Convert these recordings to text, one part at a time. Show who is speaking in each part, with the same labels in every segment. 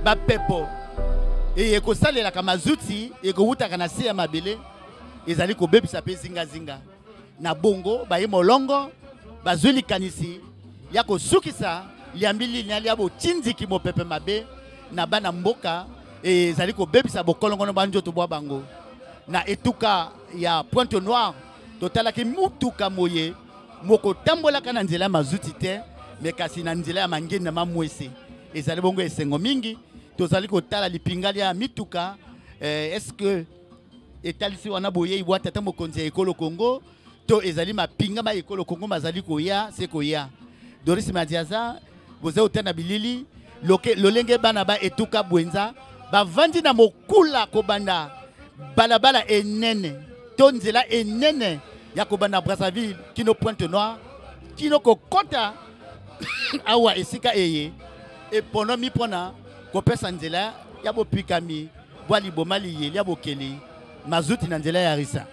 Speaker 1: ba pepo et ko salela kama zuti et ko wuta kana si ya mabele ezali ko bebisa pe zinga na bongo ba ye molongo bazuli kanisi ya ko sukisa liambili nyali abo tindiki mo pepe mabe na bana mboka et ezali ko bebisa bokolongo no banjo to bwa bango na etuka ya Pointe Noire totala ki mutuka moye moko tambola kana nzela mazuti te me kasi na nzela ya mangeni na mamwese ezali bongo esengo mingi tozali kotala lipingali ya mituka est-ce que etalisi wana boye ibwata ta mokonzi ya ekolo Congo to ezali mapinga ma ekolo Congo mazali koya se koya Doris Madiaza boze otana bilili lolenge bana ba etuka bwenza bavandi na mokula kobanda balabala enene to nzela enene ya kobanda Brazzaville kino Pointe Noire kino kokota awa esika eye epono mi pona kopesa nzela ya bopikami bwa libomali ye ya bokeli mazuti na nzela ya risa.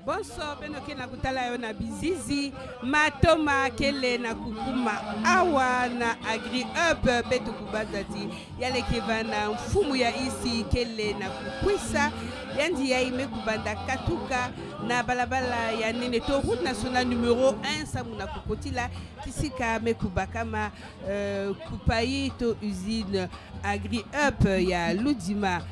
Speaker 2: Bonso benoke na kutala yo na bizizi matoma kele na kukuma awa na agri up betu kubazati yale kevana mfumu ya isi kele na kukwisa yandi ya ime kubanda katuka na balabala ya nene to route nationale numéro 1 samuna kukotila kisika mekubakama kupai to usine agri up ya Ludima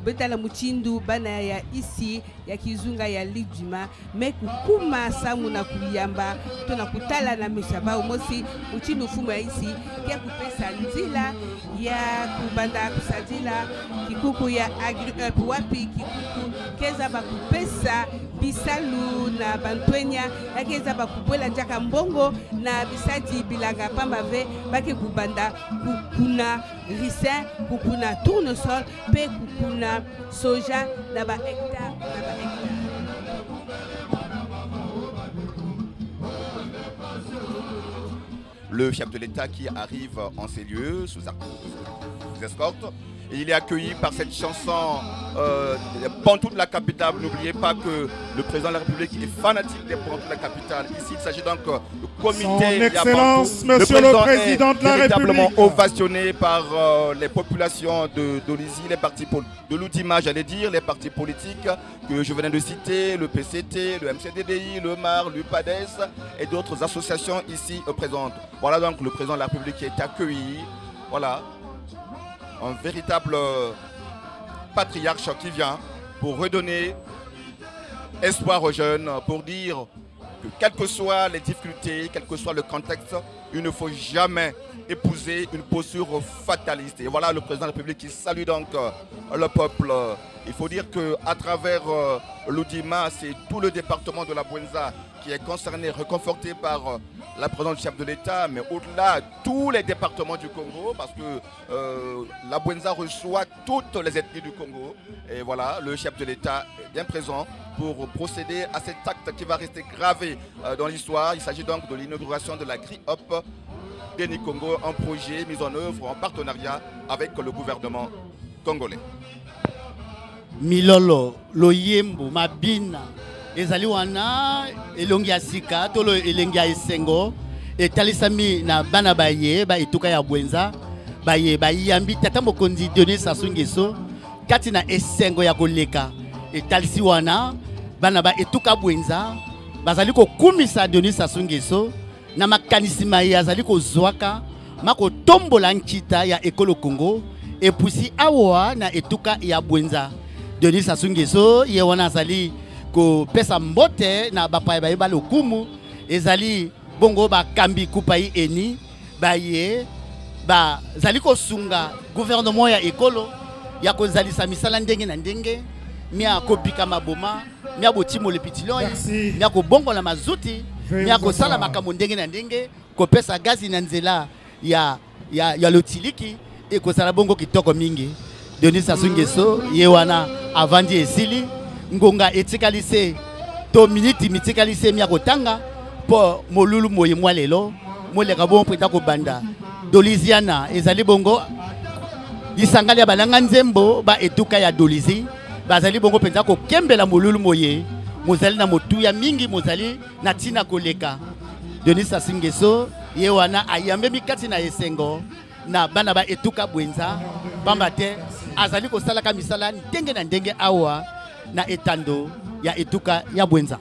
Speaker 2: betala muchindu bana ya isi ya kizunga ya Lidjima mekukuma samu na kuyamba tuna kutala na mishaba umosi muchindu fumu ya isi kia kupesa nzila ya kubanda kusadila kikuku ya agri up wapi kikuku keza bakupesa bisalu na bantwenya ya keza bakupwela njaka mbongo na bisadi bilanga pambave bake kubanda kukuna ricin kukuna tournesol pe kukuna soja na ba hectare na ba hectare.
Speaker 3: Le chef de l'État qui arrive en ces lieux sous escorte. Et il est accueilli par cette chanson Pantoute de la capitale. N'oubliez pas que le président de la République est fanatique des Pantous de la capitale. Ici, il s'agit donc du comité.
Speaker 4: Son Excellence, Monsieur le Président de la République.
Speaker 3: Véritablement ovationné par les populations de Dolizy, les partis de Ludima, j'allais dire, les partis politiques que je venais de citer, le PCT, le MCDDI, le MAR, l'UPADES et d'autres associations ici présentes. Voilà donc le président de la République qui est accueilli. Voilà. Un véritable patriarche qui vient pour redonner espoir aux jeunes, pour dire que quelles que soient les difficultés, quel que soit le contexte, il ne faut jamais épouser une posture fataliste. Et voilà le président de la République qui salue donc le peuple. Il faut dire qu'à travers l'Oudima, c'est tout le département de la Bwenza qui est concerné, reconforté par la présence du chef de l'État, mais au-delà, tous les départements du Congo, parce que la Bwenza reçoit toutes les ethnies du Congo. Et voilà, le chef de l'État est bien présent pour procéder à cet acte qui va rester gravé dans l'histoire. Il s'agit donc de l'inauguration de la GRI-UP Deni Congo, un projet mis en œuvre en partenariat avec le gouvernement congolais.
Speaker 1: Milolo, Loyembo, Mabina, ezali wana elongi ya sika tolo elengi ya esengo etalisami na bana baye ba etuka ya Bwenza baye bayambi tata mokonzi Denis Sassou Nguesso kati na esengo ya koleka etalisi wana bana ba etuka Bwenza bazali kokumisa Denis Sassou Nguesso na makanisi maye azali kozwaka mako tombola nkita ya ekolo Congo epusi awa na etuka ya Bwenza Denis Sassou Nguesso ye wana azali ko pesa mbote na bapaya baye balokumu ezali bongo bakambi kupai eni baye ba zali ko sunga gouvernement ya ekolo ya ko zalisa misala ndenge na ndenge mia ko bika maboma mia botimo le pitilon mia ko bongo la mazuti mia ko sala makambo ndenge na ndenge ko pesa gazi na nzela ya lotiliki e ko sala bongo kitoko mingi Denis Sassou Nguesso ye wana avandi esili ngonga etikalise to miniti mitikalise mia kotanga po molulu moye mwalelo moleka bon preta ko banda Doliziana ezali bongo lisangali ya balanga nzembo ba etuka ya Dolizy bazali bongo penza ko kembela molulu moye mozali na motuya mingi mozali na tina koleka Denis Sassou Nguesso ye wana ayambe mikati na esengo na bana ba etuka bwenza pamba te azali kosala ka misala ndenge na ndenge awa na etando ya etuka ya bwenza.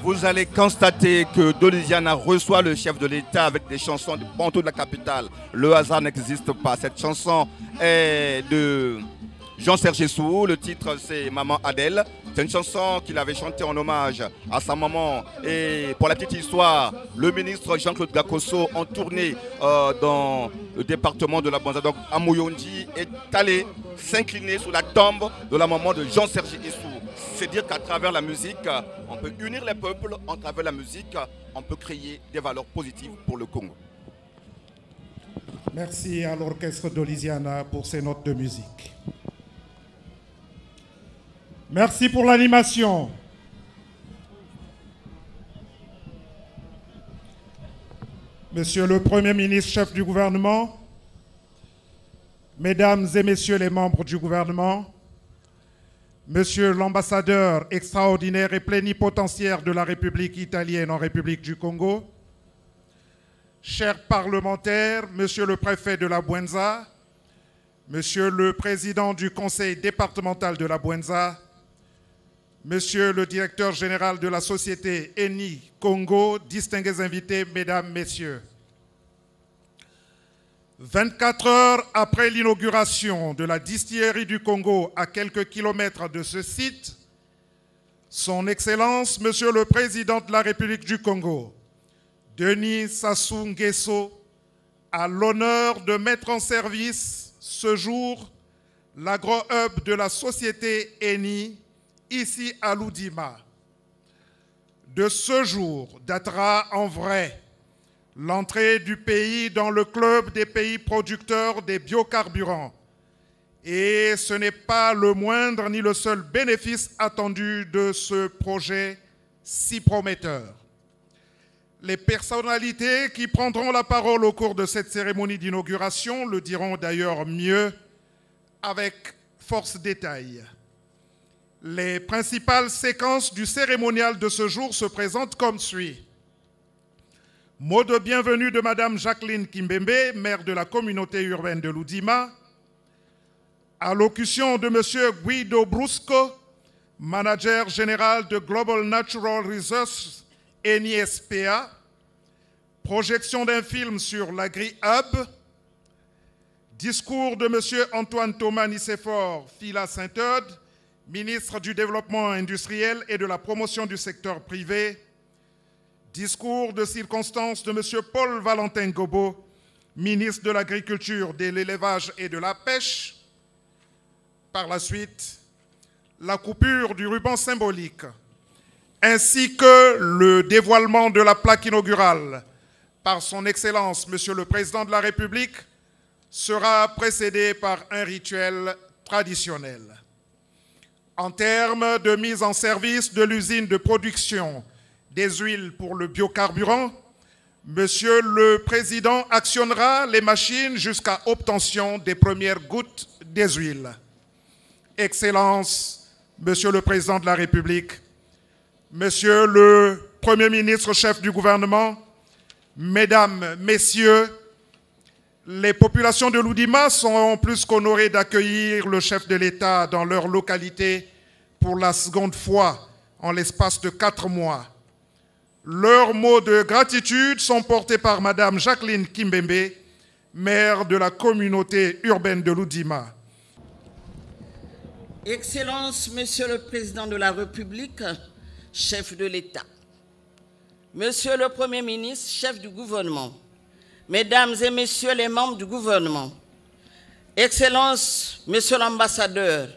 Speaker 3: Vous allez constater que Doliziana reçoit le chef de l'État avec des chansons de Bantou de la capitale. Le hasard n'existe pas. Cette chanson est de Jean-Serge Sou. Le titre, c'est Maman Adèle. C'est une chanson qu'il avait chantée en hommage à sa maman. Et pour la petite histoire, le ministre Jean-Claude Gakoso, en tournée dans le département de la Bwenza, donc à Moyondi, est allé s'incliner sous la tombe de la maman de Jean-Serge Sou. C'est dire qu'à travers la musique, on peut unir les peuples, à travers la musique, on peut créer des valeurs positives pour le Congo.
Speaker 4: Merci à l'orchestre Doliziana pour ces notes de musique. Merci pour l'animation. Monsieur le Premier ministre, chef du gouvernement, Mesdames et Messieurs les membres du gouvernement, Monsieur l'ambassadeur extraordinaire et plénipotentiaire de la République italienne en République du Congo, chers parlementaires, Monsieur le préfet de la Bwenza, Monsieur le président du conseil départemental de la Bwenza, Monsieur le directeur général de la société Eni Congo, distingués invités, Mesdames, Messieurs. 24 heures après l'inauguration de la distillerie du Congo à quelques kilomètres de ce site, Son Excellence, Monsieur le Président de la République du Congo, Denis Sassou Nguesso, a l'honneur de mettre en service ce jour l'agro-hub de la société Eni, ici à Loudima. De ce jour datera en vrai l'entrée du pays dans le club des pays producteurs des biocarburants. Et ce n'est pas le moindre ni le seul bénéfice attendu de ce projet si prometteur. Les personnalités qui prendront la parole au cours de cette cérémonie d'inauguration le diront d'ailleurs mieux avec force détail. Les principales séquences du cérémonial de ce jour se présentent comme suit. Mot de bienvenue de Madame Jacqueline Kimbembe, maire de la communauté urbaine de Loudima. Allocution de Monsieur Guido Brusco, manager général de Global Natural Resources, Eni SPA. Projection d'un film sur l'Agri-Hub. Discours de Monsieur Antoine Thomas Nicéphore, Fila Saint-Eude, ministre du Développement industriel et de la promotion du secteur privé. Discours de circonstance de M. Paul Valentin Gobo, ministre de l'Agriculture, de l'Élevage et de la Pêche. Par la suite, la coupure du ruban symbolique, ainsi que le dévoilement de la plaque inaugurale par son Excellence, Monsieur le Président de la République, sera précédé par un rituel traditionnel. En termes de mise en service de l'usine de production des huiles pour le biocarburant, Monsieur le Président actionnera les machines jusqu'à obtention des premières gouttes des huiles. Excellence, Monsieur le Président de la République, Monsieur le Premier ministre, chef du gouvernement, Mesdames, Messieurs, les populations de Loudima sont plus qu'honorées d'accueillir le chef de l'État dans leur localité pour la seconde fois en l'espace de 4 mois. Leurs mots de gratitude sont portés par Madame Jacqueline Kimbembe, maire de la communauté urbaine de Loudima.
Speaker 5: Excellence, Monsieur le Président de la République, chef de l'État, Monsieur le Premier ministre, chef du gouvernement, Mesdames et Messieurs les membres du gouvernement, Excellence, Monsieur l'ambassadeur,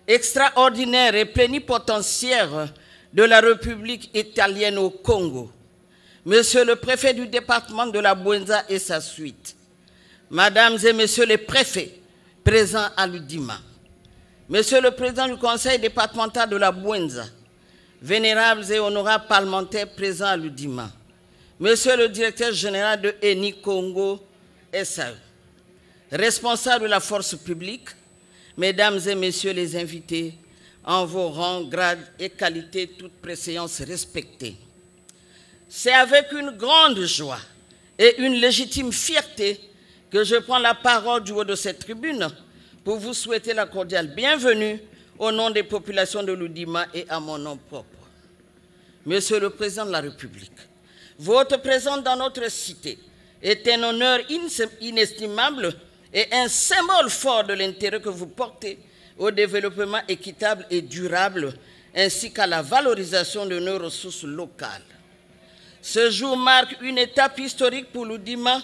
Speaker 5: extraordinaire et plénipotentiaire de la République italienne au Congo, Monsieur le préfet du département de la Bwenza et sa suite, Mesdames et Messieurs les préfets présents à Loudima, Monsieur le président du conseil départemental de la Bwenza, vénérables et honorables parlementaires présents à Loudima, Monsieur le directeur général de Eni Congo SAE, responsable de la force publique, Mesdames et Messieurs les invités, en vos rangs, grades et qualités, toutes préséances respectées. C'est avec une grande joie et une légitime fierté que je prends la parole du haut de cette tribune pour vous souhaiter la cordiale bienvenue au nom des populations de l'Oudima et à mon nom propre. Monsieur le Président de la République, votre présence dans notre cité est un honneur inestimable et un symbole fort de l'intérêt que vous portez au développement équitable et durable, ainsi qu'à la valorisation de nos ressources locales. Ce jour marque une étape historique pour l'Oudima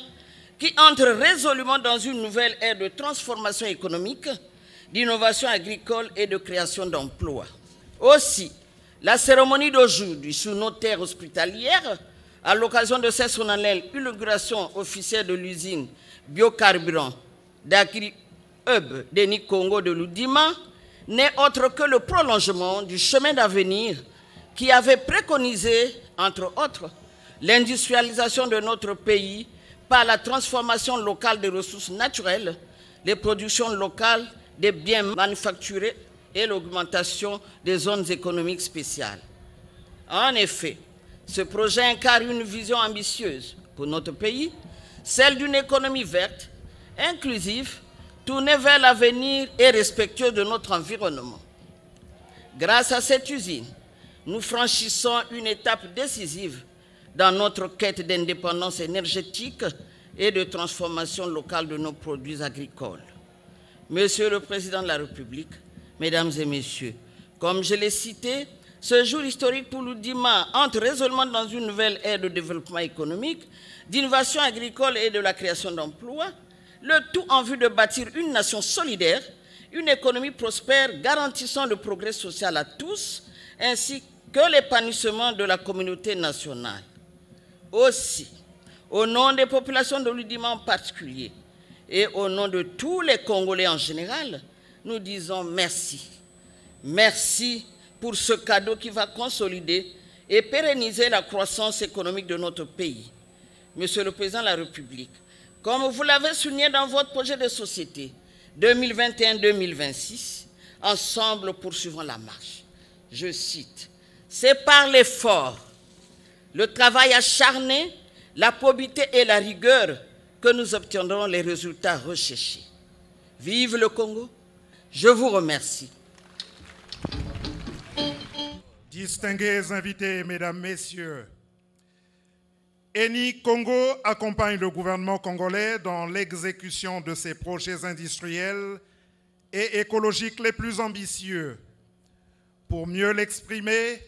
Speaker 5: qui entre résolument dans une nouvelle ère de transformation économique, d'innovation agricole et de création d'emplois. Aussi, la cérémonie d'aujourd'hui sous nos terres hospitalières, à l'occasion de cette solennelle inauguration officielle de l'usine biocarburant d'Agri-Hub Denis Congo de l'Oudima, n'est autre que le prolongement du chemin d'avenir qui avait préconisé, entre autres, l'industrialisation de notre pays par la transformation locale des ressources naturelles, les productions locales des biens manufacturés et l'augmentation des zones économiques spéciales. En effet, ce projet incarne une vision ambitieuse pour notre pays, celle d'une économie verte, inclusive, tournée vers l'avenir et respectueuse de notre environnement. Grâce à cette usine, nous franchissons une étape décisive dans notre quête d'indépendance énergétique et de transformation locale de nos produits agricoles. Monsieur le Président de la République, Mesdames et Messieurs, comme je l'ai cité, ce jour historique pour l'Oudima entre résolument dans une nouvelle ère de développement économique, d'innovation agricole et de la création d'emplois, le tout en vue de bâtir une nation solidaire, une économie prospère garantissant le progrès social à tous, ainsi que l'épanouissement de la communauté nationale. Aussi, au nom des populations de l'Oudima en particulier, et au nom de tous les Congolais en général, nous disons merci. Merci pour ce cadeau qui va consolider et pérenniser la croissance économique de notre pays. Monsieur le Président de la République, comme vous l'avez souligné dans votre projet de société 2021-2026, ensemble poursuivons la marche. Je cite, « C'est par l'effort, le travail acharné, la probité et la rigueur que nous obtiendrons les résultats recherchés. Vive le Congo! Je vous remercie. »
Speaker 4: Distingués invités, Mesdames, Messieurs, Eni Congo accompagne le gouvernement congolais dans l'exécution de ses projets industriels et écologiques les plus ambitieux. Pour mieux l'exprimer,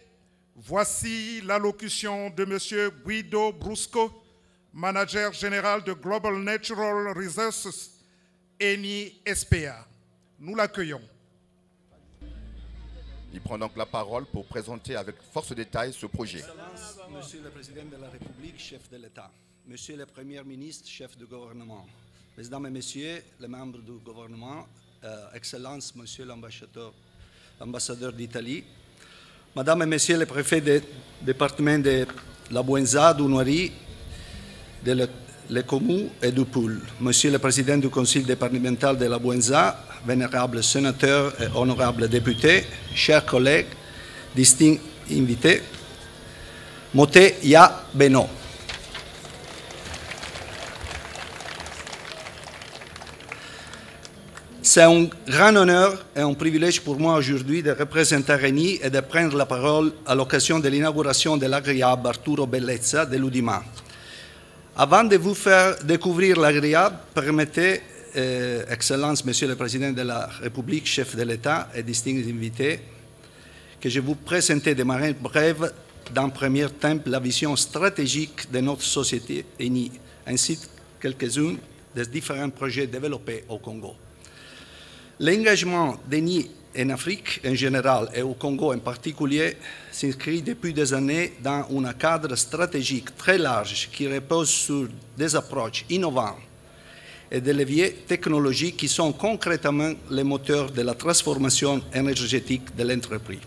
Speaker 4: voici l'allocution de M. Guido Brusco, manager général de Global Natural Resources, Eni SPA. Nous l'accueillons.
Speaker 3: Il prend donc la parole pour présenter avec force de détail ce projet.
Speaker 6: Excellence, Monsieur le Président de la République, chef de l'État, Monsieur le Premier ministre, chef du gouvernement, Mesdames et Messieurs les membres du gouvernement, Excellence, Monsieur l'ambassadeur d'Italie, Madame et Messieurs les préfets du département de la Bouenza, du Noiri, de l'Ekomou et du Poul, Monsieur le Président du Conseil départemental de la Bouenza, vénérables sénateurs et honorables députés, chers collègues, distincts invités, Moté Ya Beno. C'est un grand honneur et un privilège pour moi aujourd'hui de représenter Eni et de prendre la parole à l'occasion de l'inauguration de l'Agri-Hub Arturo Bellezza de l'Oudima. Avant de vous faire découvrir l'Agri-Hub, permettez, Excellence, Monsieur le Président de la République, chef de l'État et distincts invités, que je vous présente de manière brève, dans premier temps, la vision stratégique de notre société Eni, ainsi que quelques-uns des différents projets développés au Congo. L'engagement d'Eni en Afrique en général et au Congo en particulier s'inscrit depuis des années dans un cadre stratégique très large qui repose sur des approches innovantes et des leviers technologiques qui sont concrètement les moteurs de la transformation énergétique de l'entreprise.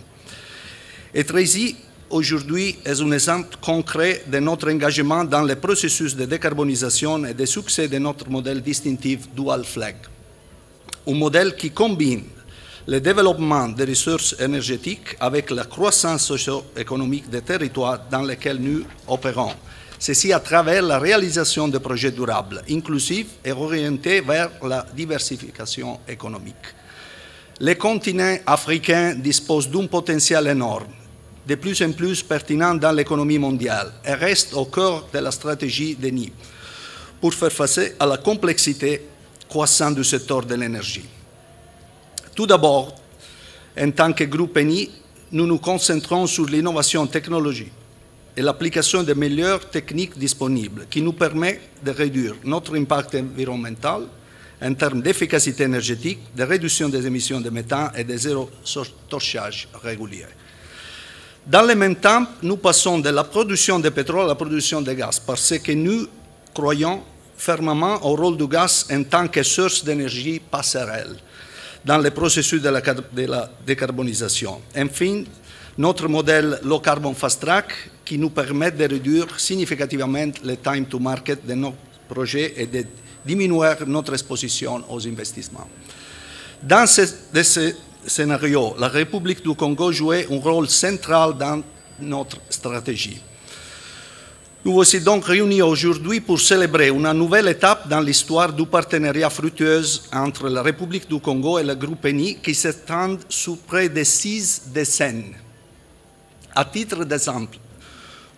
Speaker 6: Être ici aujourd'hui est un exemple concret de notre engagement dans le processus de décarbonisation et de succès de notre modèle distinctif Dual Flag. Un modèle qui combine le développement des ressources énergétiques avec la croissance socio-économique des territoires dans lesquels nous opérons, Ceci à travers la réalisation de projets durables, inclusifs et orientés vers la diversification économique. Le continent africain dispose d'un potentiel énorme, de plus en plus pertinent dans l'économie mondiale, et reste au cœur de la stratégie d'ENI pour faire face à la complexité croissante du secteur de l'énergie. Tout d'abord, en tant que groupe ENI, nous nous concentrons sur l'innovation technologique et l'application des meilleures techniques disponibles qui nous permet de réduire notre impact environnemental en termes d'efficacité énergétique, de réduction des émissions de méthane et de zéro torchage régulier. Dans le même temps, nous passons de la production de pétrole à la production de gaz parce que nous croyons fermement au rôle du gaz en tant que source d'énergie passerelle dans le processus de la décarbonisation. Enfin, notre modèle low carbon fast track qui nous permet de réduire significativement le time to market de nos projets et de diminuer notre exposition aux investissements. Dans ce scénario, la République du Congo jouait un rôle central dans notre stratégie. Nous voici donc réunis aujourd'hui pour célébrer une nouvelle étape dans l'histoire du partenariat fructueux entre la République du Congo et le groupe ENI qui s'étend sur près de 6 décennies. À titre d'exemple,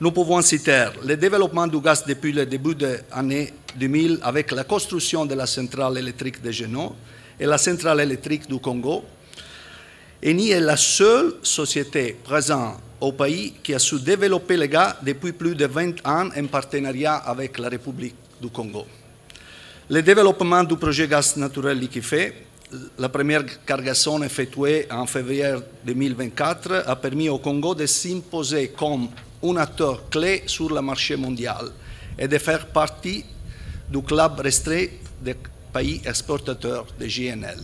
Speaker 6: nous pouvons citer le développement du gaz depuis le début de l'année 2000 avec la construction de la centrale électrique de Géno et la centrale électrique du Congo. ENI est la seule société présente au pays qui a su développer le gaz depuis plus de 20 ans en partenariat avec la République du Congo. Le développement du projet gaz naturel liquéfié, la première cargaison effectuée en février 2024, a permis au Congo de s'imposer comme un acteur clé sur le marché mondial et de faire partie du club restreint des pays exportateurs de GNL.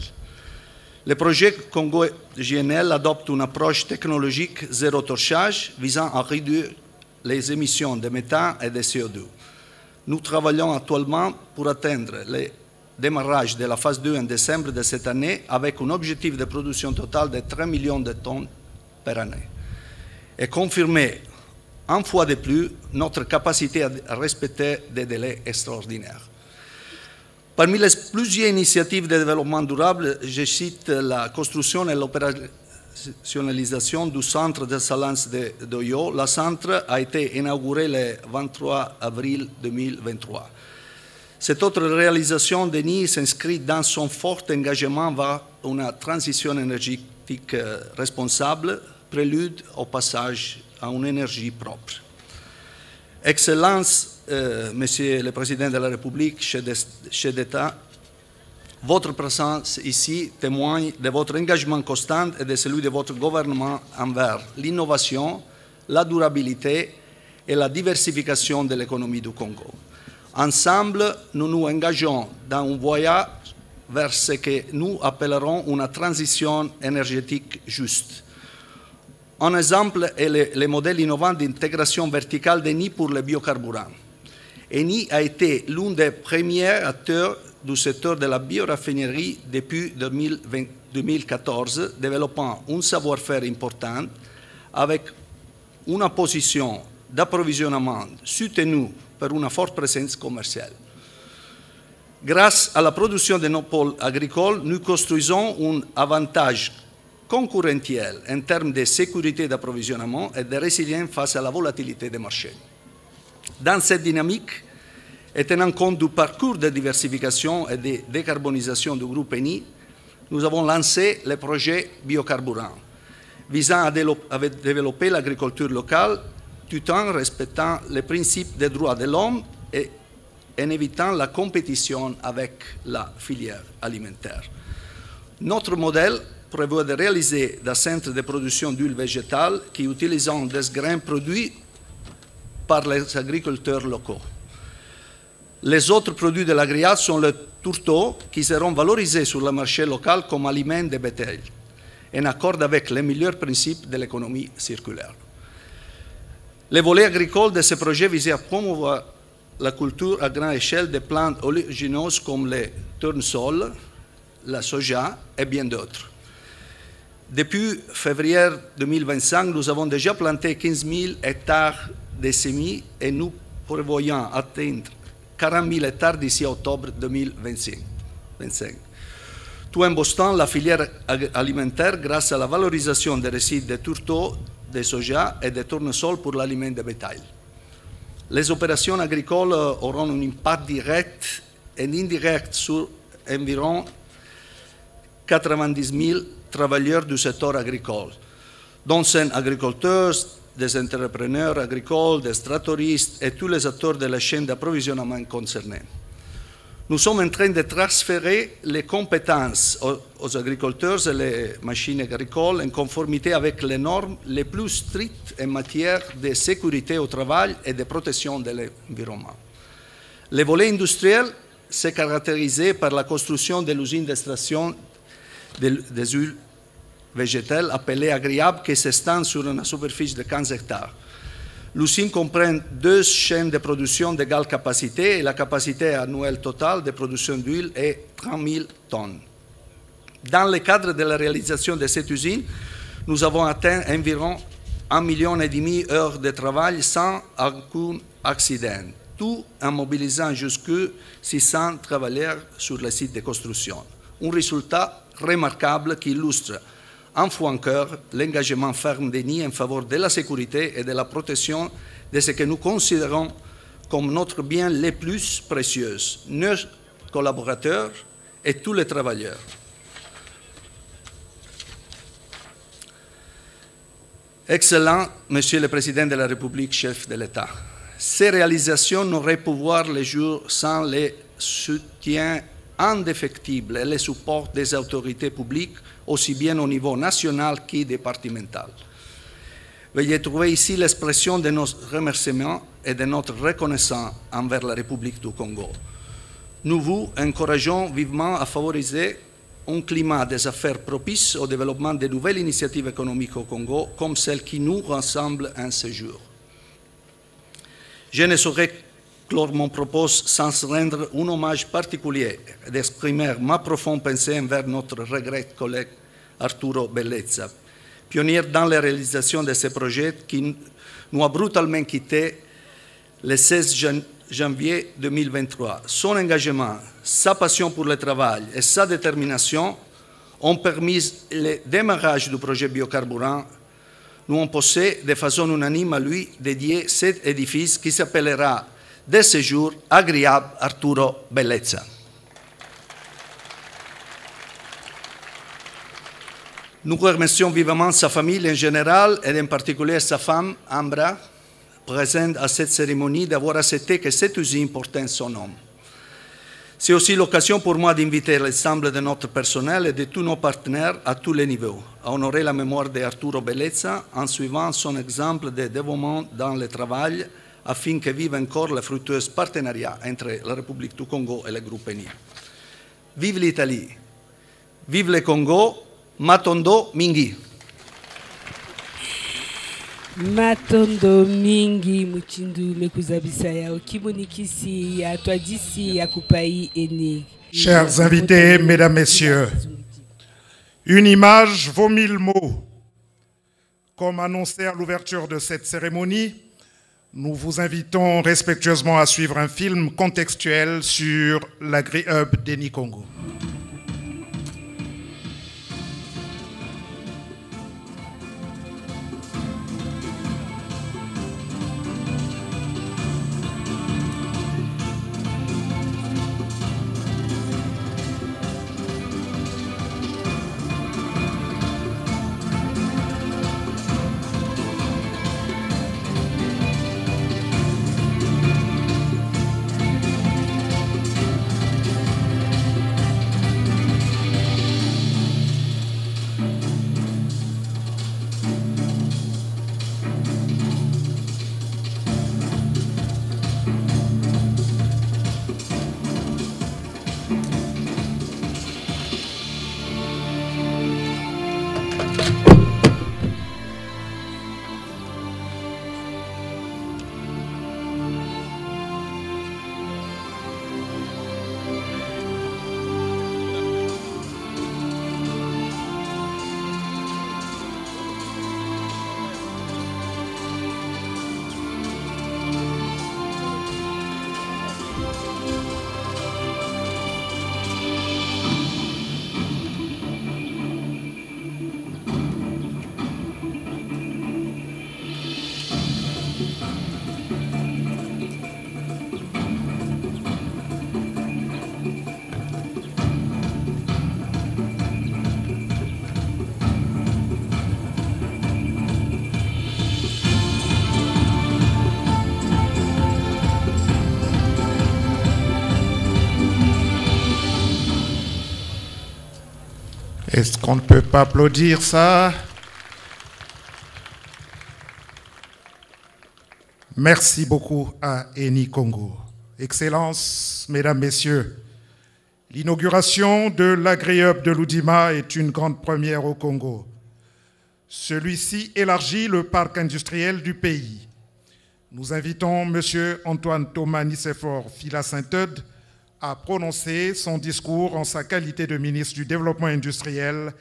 Speaker 6: Le projet Congo-GNL adopte une approche technologique zéro torchage visant à réduire les émissions de méthane et de CO2. Nous travaillons actuellement pour atteindre le démarrage de la phase 2 en décembre de cette année avec un objectif de production totale de 3 millions de tonnes par année et confirmer une fois de plus notre capacité à respecter des délais extraordinaires. Parmi les plusieurs initiatives de développement durable, je cite la construction et l'opérationnalisation du centre d'excellence d'Oyo. Le centre a été inauguré le 23 avril 2023. Cette autre réalisation d'ENI s'inscrit dans son fort engagement vers une transition énergétique responsable, prélude au passage à une énergie propre. Excellence, Monsieur le Président de la République, chef d'État, votre présence ici témoigne de votre engagement constant et de celui de votre gouvernement envers l'innovation, la durabilité et la diversification de l'économie du Congo. Ensemble, nous nous engageons dans un voyage vers ce que nous appellerons une transition énergétique juste. Un exemple est le modèle innovant d'intégration verticale d'ENI pour les biocarburants. ENI a été l'un des premiers acteurs du secteur de la bioraffinerie depuis 2014, développant un savoir-faire important avec une position d'approvisionnement soutenue par une forte présence commerciale. Grâce à la production de nos pôles agricoles, nous construisons un avantage concurrentiel en termes de sécurité d'approvisionnement et de résilience face à la volatilité des marchés. Dans cette dynamique, et tenant compte du parcours de diversification et de décarbonisation du groupe ENI, nous avons lancé le projet biocarburant, visant à développer l'agriculture locale tout en respectant les principes des droits de l'homme et en évitant la compétition avec la filière alimentaire. Notre modèle prévoit de réaliser des centres de production d'huile végétale qui utilisent des grains produits par les agriculteurs locaux. Les autres produits de la grillade sont les tourteaux qui seront valorisés sur le marché local comme aliments de bétail, en accord avec les meilleurs principes de l'économie circulaire. Les volets agricoles de ce projet visaient à promouvoir la culture à grande échelle de plantes oléagineuses comme le tournesol, la soja et bien d'autres. Depuis février 2025, nous avons déjà planté 15 000 hectares de semis et nous prévoyant atteindre 40 000 hectares d'ici à octobre 2025. Tout en boostant la filière alimentaire grâce à la valorisation des résidus de tourteaux, de soja et de tournesol pour l'aliment de bétail. Les opérations agricoles auront un impact direct et indirect sur environ 90 000 travailleurs du secteur agricole, dont sont agriculteurs, des entrepreneurs agricoles, des tractoristes et tous les acteurs de la chaîne d'approvisionnement concernés. Nous sommes en train de transférer les compétences aux agriculteurs et les machines agricoles en conformité avec les normes les plus strictes en matière de sécurité au travail et de protection de l'environnement. Le volet industriel s'est caractérisé par la construction de l'usine d'extraction des huiles végétales appelée Agriab qui s'étend sur une superficie de 15 hectares. L'usine comprend 2 chaînes de production d'égale capacité et la capacité annuelle totale de production d'huile est 30 000 tonnes. Dans le cadre de la réalisation de cette usine, nous avons atteint environ 1,5 million d'heures de travail sans aucun accident, tout en mobilisant jusqu'à 600 travailleurs sur le site de construction. Un résultat remarquable qui illustre en fois encore l'engagement ferme de NI en faveur de la sécurité et de la protection de ce que nous considérons comme notre bien le plus précieux, nos collaborateurs et tous les travailleurs. Excellent, Monsieur le Président de la République, chef de l'État. Ces réalisations n'auraient pu voir le jour sans le soutien indéfectible et le support des autorités publiques, aussi bien au niveau national que départemental. Veuillez trouver ici l'expression de nos remerciements et de notre reconnaissance envers la République du Congo. Nous vous encourageons vivement à favoriser un climat des affaires propice au développement de nouvelles initiatives économiques au Congo, comme celle qui nous rassemble en ce jour. Je ne saurais clore mon propos sans rendre un hommage particulier et d'exprimer ma profonde pensée envers notre regretté collègue Arturo Bellezza, pionnier dans la réalisation de ce projet qui nous a brutalement quittés le 16 janvier 2023. Son engagement, sa passion pour le travail et sa détermination ont permis le démarrage du projet biocarburant. Nous avons posé de façon unanime à lui dédié cet édifice qui s'appellera de ce jour Agriab Arturo Bellezza. Nous remercions vivement sa famille en général et en particulier sa femme, Ambra, présente à cette cérémonie, d'avoir accepté que cette usine porte son nom. C'est aussi l'occasion pour moi d'inviter l'ensemble de notre personnel et de tous nos partenaires à tous les niveaux à honorer la mémoire d'Arturo Bellezza en suivant son exemple de dévouement dans le travail afin que vive encore le fructueux partenariat entre la République du Congo et le groupe ENI. Vive l'Italie, vive le Congo, Matondo Mingi.
Speaker 2: Matondo mingi muchindu mekuzabisa ya okimunikisi ya twadisi ya kupai eni.
Speaker 4: Chers invités, mesdames, messieurs, une image vaut 1000 mots. Comme annoncé à l'ouverture de cette cérémonie, nous vous invitons respectueusement à suivre un film contextuel sur l'Agri-Hub d'ENI Congo. Est-ce qu'on ne peut pas applaudir ça? Merci beaucoup à Eni Congo. Excellences, Mesdames, Messieurs, l'inauguration de l'Agri-Hub de l'Oudima est une grande première au Congo. Celui-ci élargit le parc industriel du pays. Nous invitons M. Antoine Thomas Nicéphore Fila Saint-Eudes à prononcer son discours en sa qualité de ministre du Développement industriel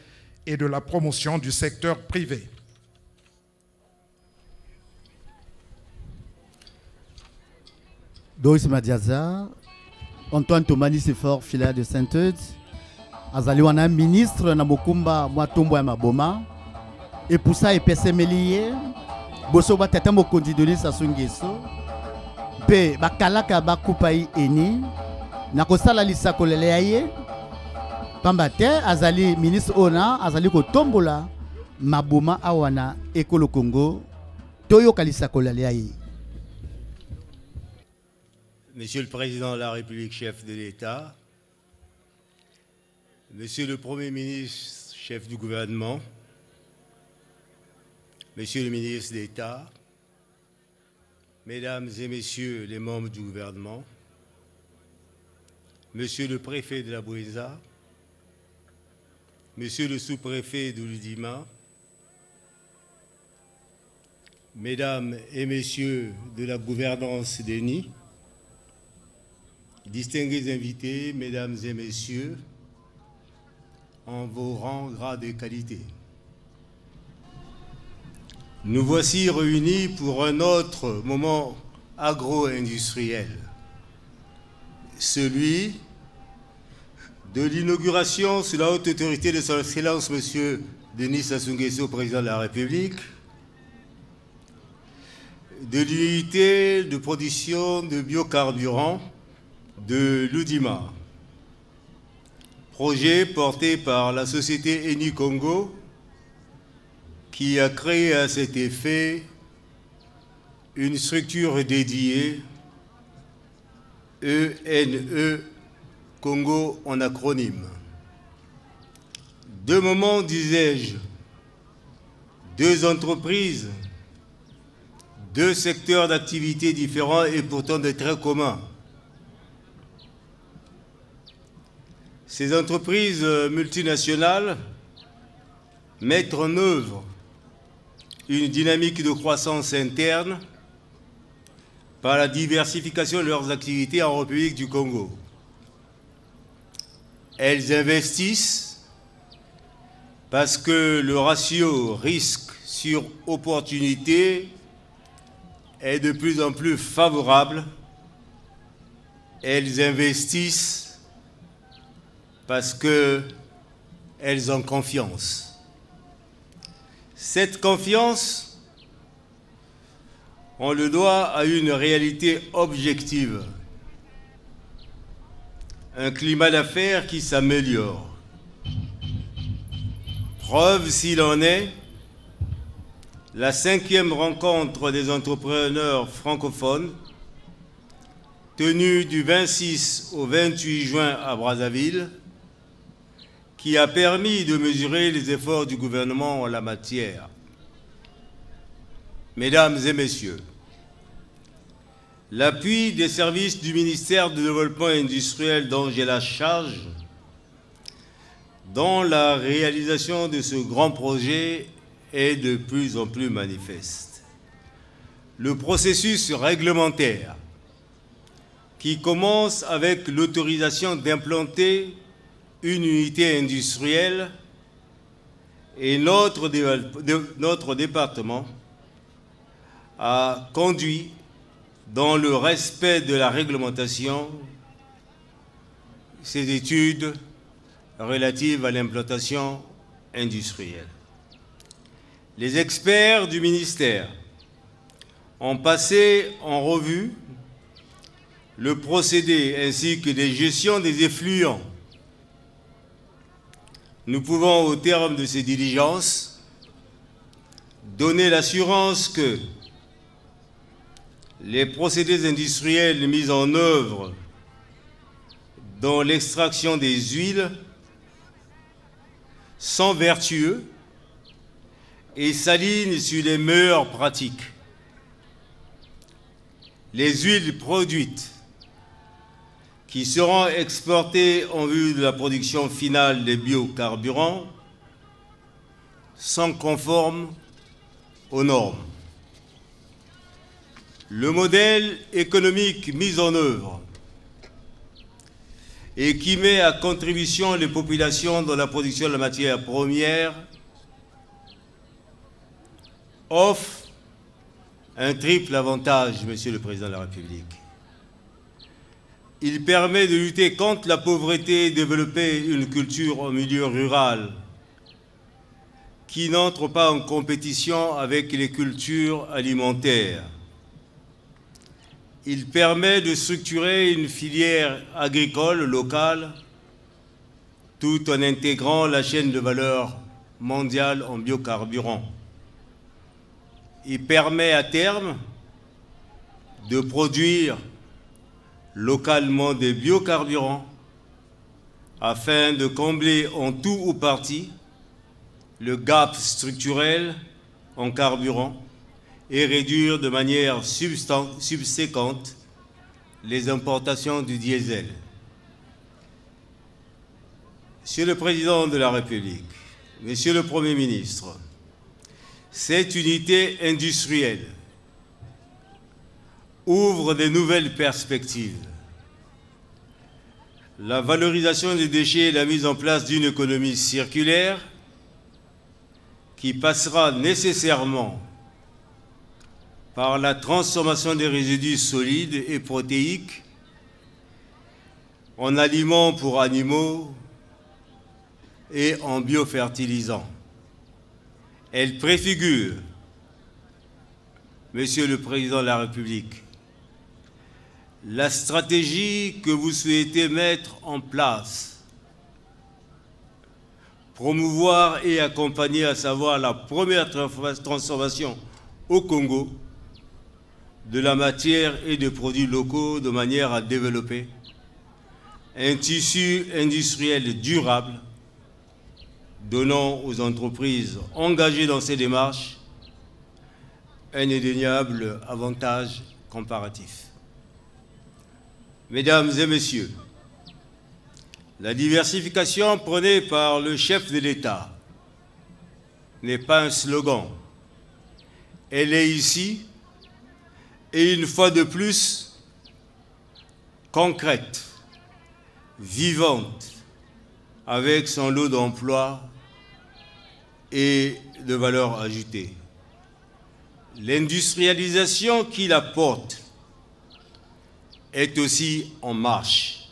Speaker 4: et de la promotion du secteur privé.
Speaker 1: Doris Madiaza, Antoine Thomas Nicéphore Fila de Saint-Eudes, azaliwana ministre na Mokumba Mwatombo ya Maboma, et pour ça, il peut s'émelier, boso ba tata mokondi Denis Sassou Nguesso, pe bakalaka bakupai eni, na kosala lisako lele yaye, pambate azali ministre ona, azali kotombola Maboma awana ekolo Congo, toyo kalisako lele yaye.
Speaker 7: Monsieur le Président de la République, chef de l'État, Monsieur le Premier ministre, chef du gouvernement, Monsieur le ministre d'État, Mesdames et Messieurs les membres du gouvernement, Monsieur le préfet de la Bouéza, Monsieur le sous-préfet de l'Oudima, Mesdames et Messieurs de la gouvernance d'Eni, distingués invités, Mesdames et Messieurs, en vos rangs, grades et qualités. Nous voici réunis pour un autre moment agro-industriel, celui de l'inauguration sous la haute autorité de son Excellence M. Denis Sassou Nguesso, Président de la République, de l'unité de production de biocarburants de l'Oudima, projet porté par la société Eni Congo, qui a créé à cet effet une structure dédiée, ENE Congo en acronyme. Deux moments, disais-je, deux entreprises, deux secteurs d'activité différents et pourtant de très communs. Ces entreprises multinationales mettent en œuvre une dynamique de croissance interne par la diversification de leurs activités en République du Congo. Elles investissent parce que le ratio risque sur opportunité est de plus en plus favorable. Elles investissent parce qu'elles ont confiance. Cette confiance, on le doit à une réalité objective, un climat d'affaires qui s'améliore. Preuve s'il en est, la 5e rencontre des entrepreneurs francophones, tenue du 26 au 28 juin à Brazzaville, qui a permis de mesurer les efforts du gouvernement en la matière. Mesdames et Messieurs, l'appui des services du ministère du Développement industriel dont j'ai la charge dans la réalisation de ce grand projet est de plus en plus manifeste. Le processus réglementaire qui commence avec l'autorisation d'implanter une unité industrielle et notre département a conduit, dans le respect de la réglementation, ces études relatives à l'implantation industrielle. Les experts du ministère ont passé en revue le procédé ainsi que les gestions des effluents. Nous pouvons, au terme de ces diligences, donner l'assurance que les procédés industriels mis en œuvre dans l'extraction des huiles sont vertueux et s'alignent sur les meilleures pratiques. Les huiles produites qui seront exportées en vue de la production finale des biocarburants sont conformes aux normes. Le modèle économique mis en œuvre et qui met à contribution les populations dans la production de la matière première offre un triple avantage, Monsieur le Président de la République. Il permet de lutter contre la pauvreté et développer une culture au milieu rural qui n'entre pas en compétition avec les cultures alimentaires. Il permet de structurer une filière agricole locale tout en intégrant la chaîne de valeur mondiale en biocarburants. Il permet à terme de produire localement des biocarburants afin de combler en tout ou partie le gap structurel en carburant et réduire de manière subséquente les importations du diesel. Monsieur le Président de la République, Monsieur le Premier ministre, cette unité industrielle ouvre de nouvelles perspectives. La valorisation des déchets et la mise en place d'une économie circulaire qui passera nécessairement par la transformation des résidus solides et protéiques en aliments pour animaux et en biofertilisants. Elle préfigure, Monsieur le Président de la République, la stratégie que vous souhaitez mettre en place, promouvoir et accompagner, à savoir la première transformation au Congo de la matière et des produits locaux de manière à développer un tissu industriel durable donnant aux entreprises engagées dans ces démarches un indéniable avantage comparatif. Mesdames et messieurs, la diversification prônée par le chef de l'État n'est pas un slogan. Elle est ici, et une fois de plus, concrète, vivante, avec son lot d'emplois et de valeur ajoutée. L'industrialisation qu'il apporte est aussi en marche.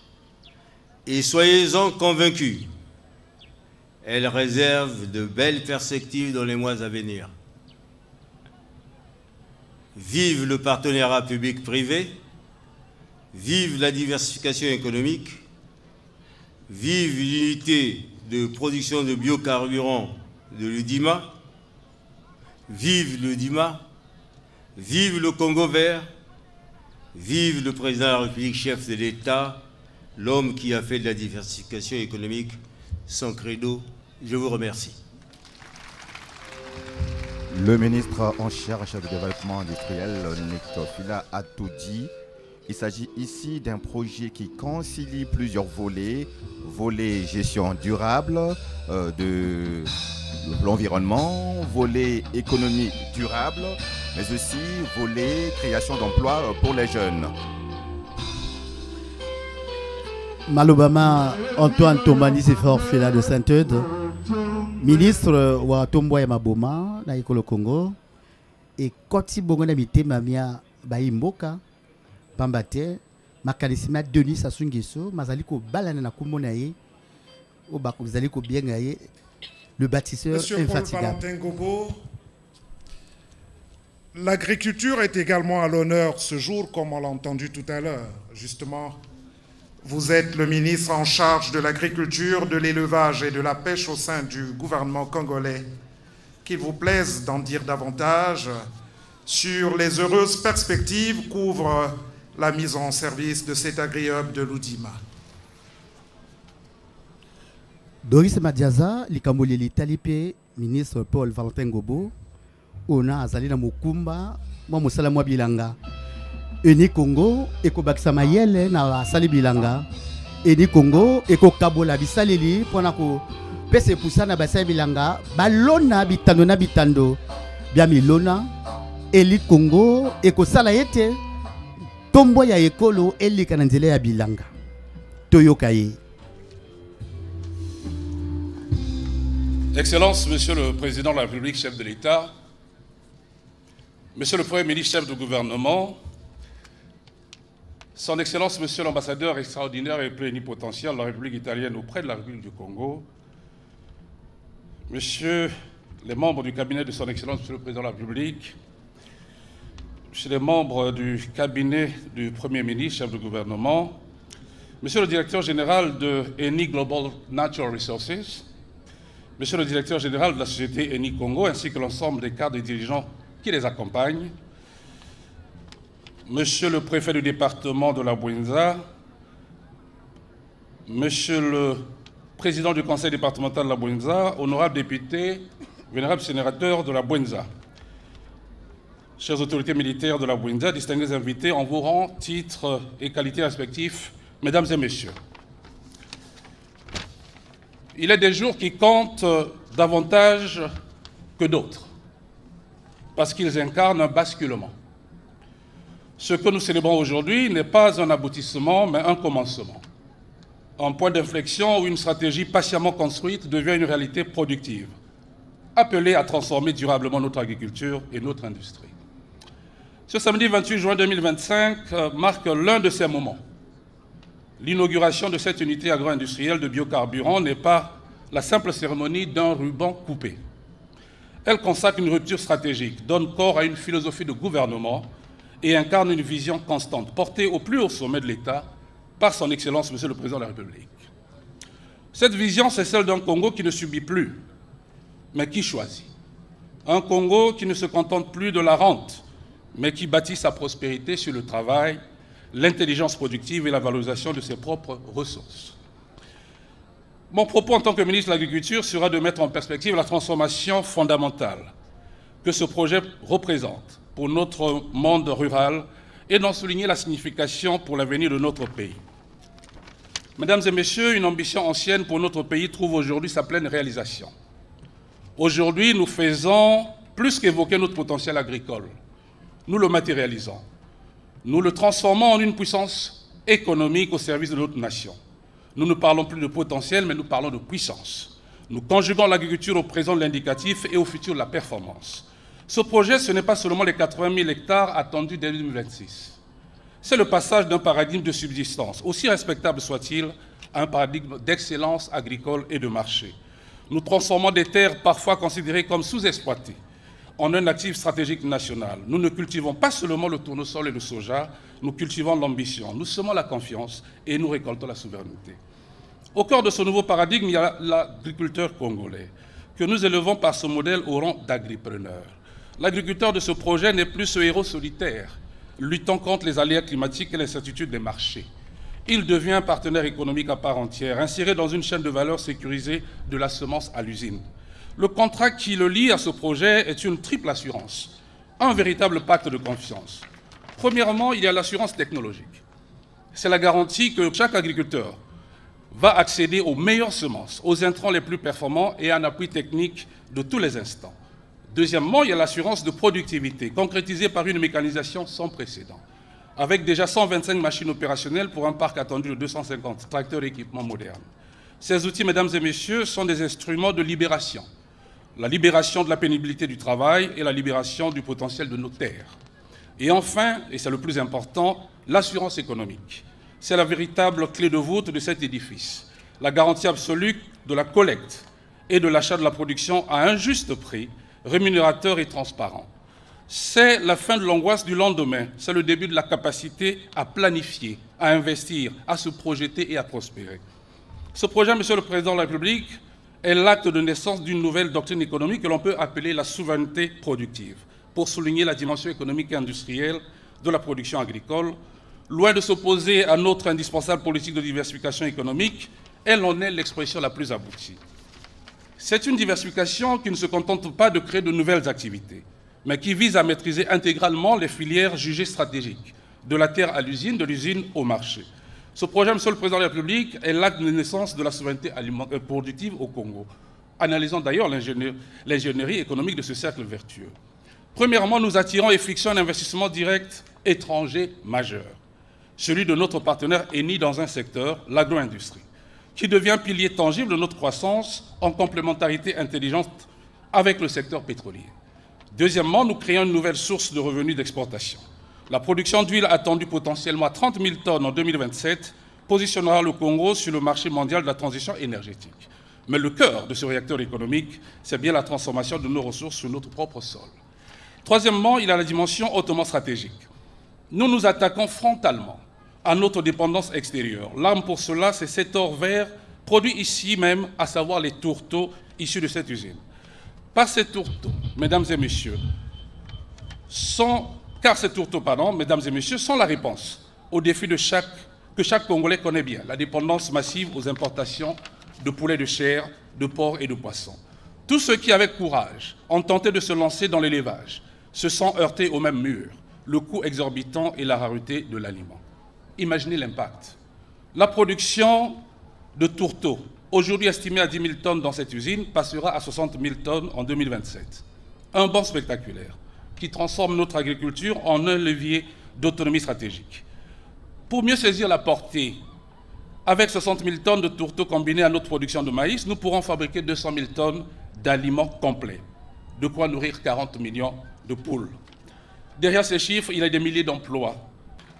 Speaker 7: Et soyez-en convaincus, elle réserve de belles perspectives dans les mois à venir. Vive le partenariat public-privé, vive la diversification économique, vive l'unité de production de biocarburants de l'UDIMA, vive l'UDIMA, vive le Congo vert, vive le président de la République, chef de l'État, l'homme qui a fait de la diversification économique son credo. Je vous remercie.
Speaker 8: Le ministre en charge du développement industriel, Nictofila, a tout dit. Il s'agit ici d'un projet qui concilie plusieurs volets. Volet gestion durable de l'environnement, volet économie durable, mais aussi volet création d'emplois pour les jeunes.
Speaker 1: Malobama Antoine Tombani Sefor Fela de Saint-Eude, ministre wa Tombo ya Maboma na Ikolo Congo, et Koti Bongo na mitema mia Baimboka Pambate makanisima Denis Sassou Nguesso mazali ko balana na komona ye o ba ko zali ko bienga ye le bâtisseur
Speaker 4: Monsieur
Speaker 1: infatigable.
Speaker 4: Paul Valentin Gobo, l'agriculture est également à l'honneur ce jour, comme on l'a entendu tout à l'heure. Justement, vous êtes le ministre en charge de l'agriculture, de l'élevage et de la pêche au sein du gouvernement congolais. Qu'il vous plaise d'en dire davantage sur les heureuses perspectives qu'ouvre la mise en service de cet agri-hub de l'Oudima.
Speaker 1: Doris Madiaza, Likamoli Litalipe, ministre Paul Valentin Gobo, Ona Azalina Mukumba, Moussala Bilanga. Eni Congo, Eko Baksamayele, na Sali Bilanga. Eni Congo, Eko Kabola Bisalili, Ponako, Pese Poussana Basai Bilanga, Balona Bitando na Bitando, Biamilona, Eli Congo, Eko Salayete, Tombo ya Ekolo, Eli Kanandele ya Bilanga. Toyokaye.
Speaker 9: Excellence, Monsieur le Président de la République, chef de l'État, Monsieur le Premier ministre, chef du gouvernement, Son Excellence, Monsieur l'ambassadeur extraordinaire et plénipotentiaire de la République italienne auprès de la République du Congo, Monsieur les membres du cabinet de Son Excellence, Monsieur le Président de la République, Monsieur les membres du cabinet du Premier ministre, chef du gouvernement, Monsieur le directeur général de Eni Global Natural Resources, Monsieur le directeur général de la société Eni Congo, ainsi que l'ensemble des cadres et dirigeants qui les accompagnent, Monsieur le préfet du département de la Bouenza, Monsieur le président du conseil départemental de la Bouenza, honorables députés, vénérables sénateurs de la Bouenza, chères autorités militaires de la Bouenza, distingués invités en vos rangs, titres et qualités respectifs, mesdames et messieurs. Il est des jours qui comptent davantage que d'autres, parce qu'ils incarnent un basculement. Ce que nous célébrons aujourd'hui n'est pas un aboutissement, mais un commencement. Un point d'inflexion où une stratégie patiemment construite devient une réalité productive, appelée à transformer durablement notre agriculture et notre industrie. Ce samedi 28 juin 2025 marque l'un de ces moments. L'inauguration de cette unité agro-industrielle de biocarburants n'est pas la simple cérémonie d'un ruban coupé. Elle consacre une rupture stratégique, donne corps à une philosophie de gouvernement et incarne une vision constante, portée au plus haut sommet de l'État par son Excellence, Monsieur le Président de la République. Cette vision, c'est celle d'un Congo qui ne subit plus, mais qui choisit. Un Congo qui ne se contente plus de la rente, mais qui bâtit sa prospérité sur le travail, l'intelligence productive et la valorisation de ses propres ressources. Mon propos en tant que ministre de l'Agriculture sera de mettre en perspective la transformation fondamentale que ce projet représente pour notre monde rural et d'en souligner la signification pour l'avenir de notre pays. Mesdames et messieurs, une ambition ancienne pour notre pays trouve aujourd'hui sa pleine réalisation. Aujourd'hui, nous faisons plus qu'évoquer notre potentiel agricole. Nous le matérialisons. Nous le transformons en une puissance économique au service de notre nation. Nous ne parlons plus de potentiel, mais nous parlons de puissance. Nous conjuguons l'agriculture au présent de l'indicatif et au futur de la performance. Ce projet, ce n'est pas seulement les 80 000 hectares attendus dès 2026. C'est le passage d'un paradigme de subsistance, aussi respectable soit-il, à un paradigme d'excellence agricole et de marché. Nous transformons des terres parfois considérées comme sous-exploitées en un actif stratégique national. Nous ne cultivons pas seulement le tournesol et le soja, nous cultivons l'ambition, nous semons la confiance et nous récoltons la souveraineté. Au cœur de ce nouveau paradigme, il y a l'agriculteur congolais, que nous élevons par ce modèle au rang d'agripreneur. L'agriculteur de ce projet n'est plus ce héros solitaire, luttant contre les aléas climatiques et l'incertitude des marchés. Il devient un partenaire économique à part entière, inséré dans une chaîne de valeur sécurisée de la semence à l'usine. Le contrat qui le lie à ce projet est une triple assurance, un véritable pacte de confiance. Premièrement, il y a l'assurance technologique. C'est la garantie que chaque agriculteur va accéder aux meilleures semences, aux intrants les plus performants et à un appui technique de tous les instants. Deuxièmement, il y a l'assurance de productivité, concrétisée par une mécanisation sans précédent, avec déjà 125 machines opérationnelles pour un parc attendu de 250 tracteurs et équipements modernes. Ces outils, mesdames et messieurs, sont des instruments de libération. La libération de la pénibilité du travail et la libération du potentiel de nos terres. Et enfin, et c'est le plus important, l'assurance économique. C'est la véritable clé de voûte de cet édifice. La garantie absolue de la collecte et de l'achat de la production à un juste prix, rémunérateur et transparent. C'est la fin de l'angoisse du lendemain. C'est le début de la capacité à planifier, à investir, à se projeter et à prospérer. Ce projet, Monsieur le Président de la République, est l'acte de naissance d'une nouvelle doctrine économique que l'on peut appeler la souveraineté productive, pour souligner la dimension économique et industrielle de la production agricole. Loin de s'opposer à notre indispensable politique de diversification économique, Elle en est l'expression la plus aboutie. C'est une diversification qui ne se contente pas de créer de nouvelles activités, mais qui vise à maîtriser intégralement les filières jugées stratégiques, de la terre à l'usine, de l'usine au marché. Ce projet, Monsieur le Président de la République, est l'acte de naissance de la souveraineté productive au Congo, analysant d'ailleurs l'ingénierie économique de ce cercle vertueux. Premièrement, nous attirons et fixons un investissement direct étranger majeur, celui de notre partenaire Eni dans un secteur, l'agro-industrie, qui devient pilier tangible de notre croissance en complémentarité intelligente avec le secteur pétrolier. Deuxièmement, nous créons une nouvelle source de revenus d'exportation. La production d'huile attendue potentiellement à 30 000 tonnes en 2027 positionnera le Congo sur le marché mondial de la transition énergétique. Mais le cœur de ce réacteur économique, c'est bien la transformation de nos ressources sur notre propre sol. Troisièmement, il a la dimension hautement stratégique. Nous nous attaquons frontalement à notre dépendance extérieure. L'arme pour cela, c'est cet or vert produit ici même, à savoir les tourteaux issus de cette usine. Par ces tourteaux, mesdames et messieurs, car ces tourteaux, mesdames et messieurs, sont la réponse au défi que chaque Congolais connaît bien, la dépendance massive aux importations de poulet de chair, de porc et de poisson. Tous ceux qui, avec courage, ont tenté de se lancer dans l'élevage se sont heurtés au même mur, le coût exorbitant et la rareté de l'aliment. Imaginez l'impact. La production de tourteaux, aujourd'hui estimée à 10 000 tonnes dans cette usine, passera à 60 000 tonnes en 2027. Un bond spectaculaire qui transforme notre agriculture en un levier d'autonomie stratégique. Pour mieux saisir la portée, avec 60 000 tonnes de tourteaux combinés à notre production de maïs, nous pourrons fabriquer 200 000 tonnes d'aliments complets, de quoi nourrir 40 millions de poules. Derrière ces chiffres, il y a des milliers d'emplois.